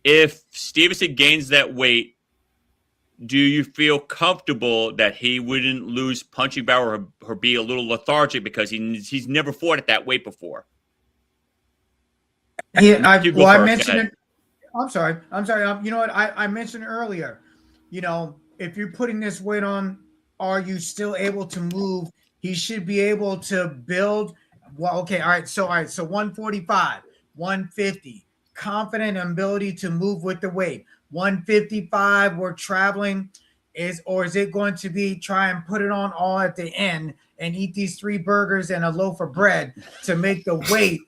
if Stevenson gains that weight, do you feel comfortable that he wouldn't lose punching power or be a little lethargic because he's never fought at that weight before? I mentioned it. I'm sorry. You know what? I mentioned earlier, if you're putting this weight on, are you still able to move? He should be able to build. Well, okay. All right. So 145, 150, confident ability to move with the weight. 155, we're traveling. Is it going to be try and put it on all at the end and eat these 3 burgers and a loaf of bread to make the weight?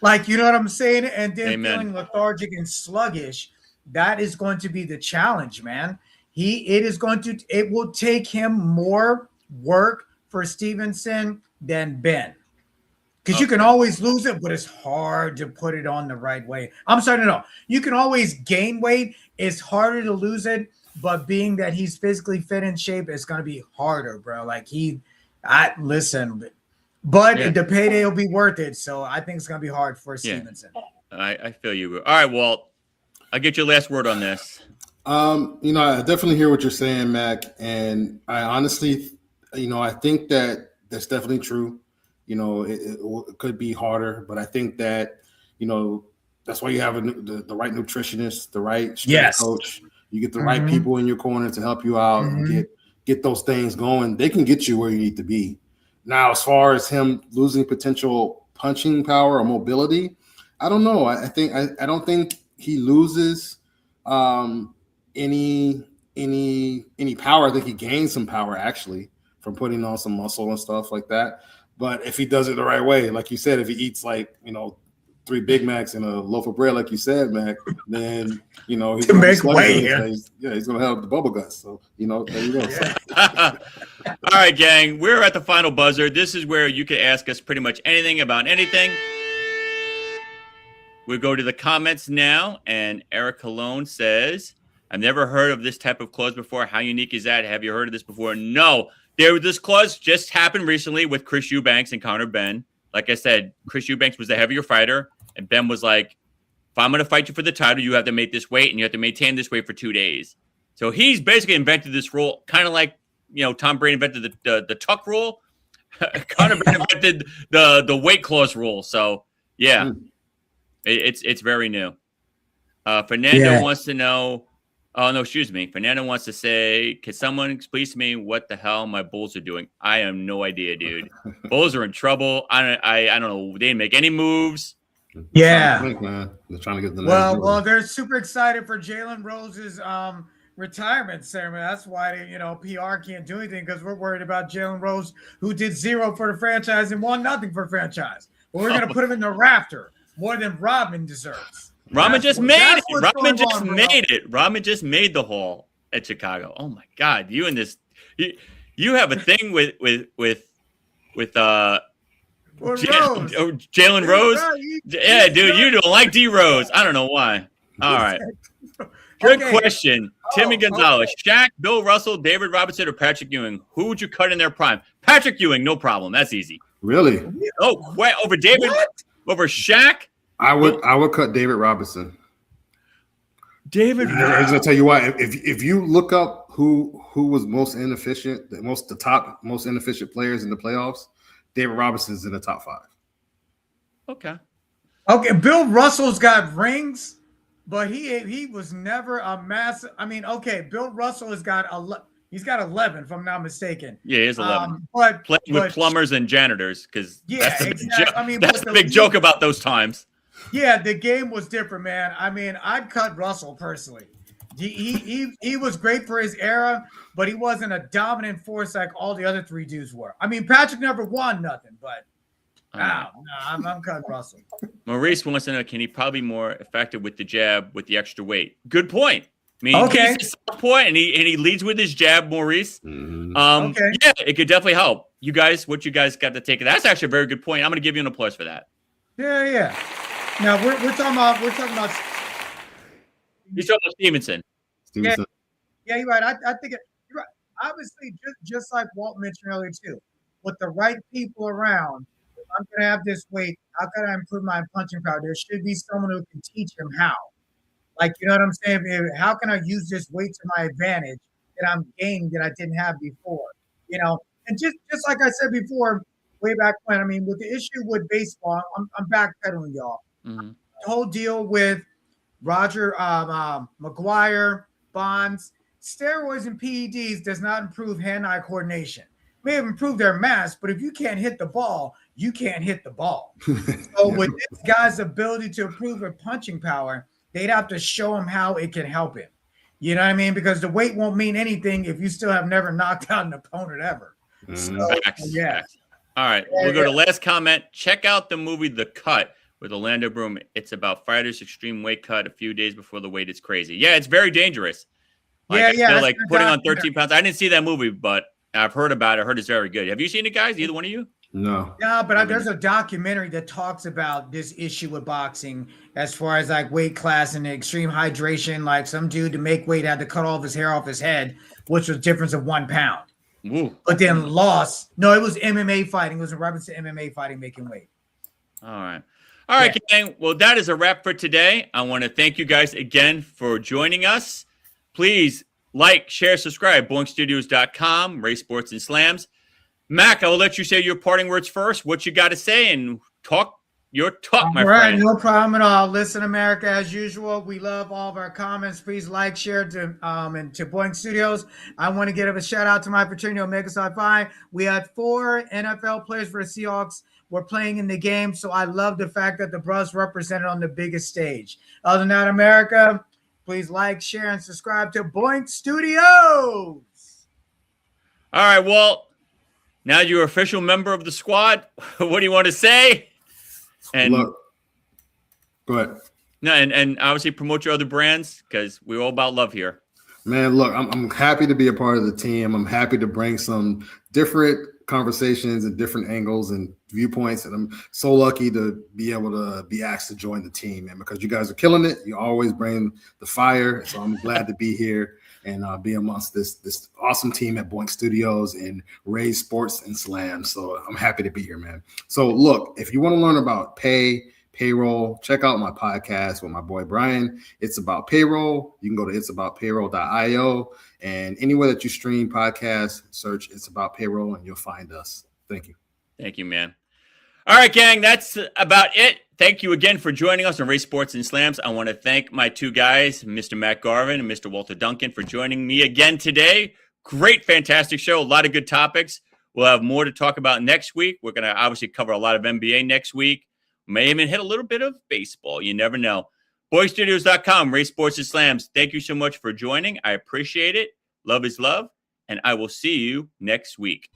Like, you know what I'm saying? And then feeling lethargic and sluggish. That is going to be the challenge, man. It will take him more work for Stevenson than Ben. Because you can always lose it, but it's hard to put it on the right way. I'm sorry, no. You can always gain weight. It's harder to lose it, but being that he's physically fit in shape, it's going to be harder, bro. Like the payday will be worth it. So I think it's going to be hard for Stevenson. I feel you. All right, Walt, I'll get your last word on this. I definitely hear what you're saying, Mac. And I honestly, I think that's definitely true. It could be harder, but I think that, that's why you have the right nutritionist, the right strength coach. You get the right people in your corner to help you out and get those things going. They can get you where you need to be. Now, as far as him losing potential punching power or mobility, I don't know. I don't think he loses any power. I think he gains some power actually from putting on some muscle and stuff like that. But if he does it the right way, like you said, if he eats 3 Big Macs and a loaf of bread, like you said, Mac, then he's to make weight. He's gonna have the bubble guts. So there you go. All right, gang, we're at the final buzzer. This is where you can ask us pretty much anything about anything. We go to the comments now, and Eric Colon says, "I've never heard of this type of clause before. How unique is that? Have you heard of this before?" No, this clause just happened recently with Chris Eubanks and Conor Ben. Like I said, Chris Eubanks was the heavier fighter, and Ben was like, if I'm going to fight you for the title, you have to make this weight, and you have to maintain this weight for 2 days. So he's basically invented this rule, kind of like, Tom Brady invented the tuck rule. Conor Ben invented the weight clause rule. So, yeah, it's very new. Fernando wants to know, Fernando wants to say, can someone please me what the hell my Bulls are doing? I have no idea, dude. Bulls are in trouble. I don't know. They didn't make any moves. Yeah. They're trying to get the well, they're super excited for Jalen Rose's retirement ceremony. That's why PR can't do anything, because we're worried about Jalen Rose, who did 0 for the franchise and won nothing for the franchise. But we're going to put him in the rafter more than Rodman deserves. Rodman just made it. Rodman just made the haul at Chicago. Oh my God, you and this, you have a thing with Jalen Rose. Yeah, dude, you don't like D Rose. I don't know why. All right, good question, Timmy Gonzalez. Shaq, Bill Russell, David Robinson, or Patrick Ewing? Who would you cut in their prime? Patrick Ewing, no problem. That's easy. Really? Oh, wait, over David, over Shaq. I would cut David Robinson. David, I'm gonna tell you why. If you look up who was most inefficient, the top most inefficient players in the playoffs, David Robinson's in the top 5. Okay. Bill Russell's got rings, but he was never a massive. I mean, Bill Russell has got he's got 11, if I'm not mistaken. Yeah, he has 11. But with plumbers and janitors, because that's the big joke about those times. Yeah, the game was different, man. I mean, I'd cut Russell personally. He was great for his era, but he wasn't a dominant force like all the other 3 dudes were. I mean, Patrick never won nothing, but I'm cutting Russell. Maurice wants to know, can he probably be more effective with the jab with the extra weight? Good point. I mean, he's a point, and he leads with his jab, Maurice. Yeah, it could definitely help. You guys, what you guys got to take? That's actually a very good point. I'm going to give you an applause for that. Yeah. Now we're talking about. He's talking about Stevenson. Yeah, you're right. I think you're right. Obviously, just like Walt mentioned earlier too, with the right people around, if I'm gonna have this weight, how can I improve my punching power? There should be someone who can teach him how. Like, you know what I'm saying? How can I use this weight to my advantage that I'm gaining that I didn't have before? And just like I said before, way back when. I mean, with the issue with baseball, I'm backpedaling, y'all. The whole deal with Roger McGuire, Bonds, steroids and PEDs does not improve hand-eye coordination. May have improved their mass, but if you can't hit the ball, you can't hit the ball. So with this guy's ability to improve their punching power, they'd have to show him how it can help him. You know what I mean? Because the weight won't mean anything if you still have never knocked out an opponent ever. So, yeah. All right, we'll go to last comment. Check out the movie The Cut with Orlando Bloom. It's about fighters' extreme weight cut a few days before the weight. It's crazy. Yeah, it's very dangerous. I feel like putting on 13 pounds. I didn't see that movie, but I've heard about it. I heard it's very good. Have you seen it, guys? Either one of you? No. Yeah, but there's a documentary that talks about this issue with boxing as far as like weight class and extreme hydration. Like some dude to make weight had to cut all of his hair off his head, which was a difference of 1 pound. Ooh. But then lost. No, it was MMA fighting. It was a reference to MMA fighting making weight. All right, gang. Well, that is a wrap for today. I want to thank you guys again for joining us. Please like, share, subscribe. BoinkStudios.com, Race Sports and Slams. Mack, I will let you say your parting words first. What you got to say and talk your talk, my all right, friend. no problem at all. Listen, America, as usual, we love all of our comments. Please like, share to and to Boink Studios. I want to give a shout out to my fraternity, Omega Psi Phi. We had 4 NFL players for the Seahawks were playing in the game, so I love the fact that the bros represented on the biggest stage. Other than that, America, please like, share, and subscribe to Boink Studios. All right, Walt. Now you're official member of the squad. What do you want to say? And Look, go ahead. No, and obviously promote your other brands because we're all about love here. Man, look, I'm happy to be a part of the team. I'm happy to bring some different conversations and different angles and viewpoints. And I'm so lucky to be able to be asked to join the team, man, because you guys are killing it. You always bring the fire. So I'm glad to be here and be amongst this awesome team at Boink Studios and Raise Sports and Slam. So I'm happy to be here, man. So look, if you want to learn about payroll, check out my podcast with my boy Brian. It's About Payroll. You can go to it'saboutpayroll.io, and anywhere that you stream podcasts, search It's About Payroll and you'll find us. Thank you. Thank you, man. All right, gang, that's about it. Thank you again for joining us on Race Sports and Slams. I want to thank my 2 guys, Mr. Matt Garvin and Mr. Walter Duncan, for joining me again today. Great, fantastic show. A lot of good topics. We'll have more to talk about next week. We're going to obviously cover a lot of NBA next week. May even hit a little bit of baseball. You never know. BoyStudios.com, Race Sports and Slams. Thank you so much for joining. I appreciate it. Love is love. And I will see you next week.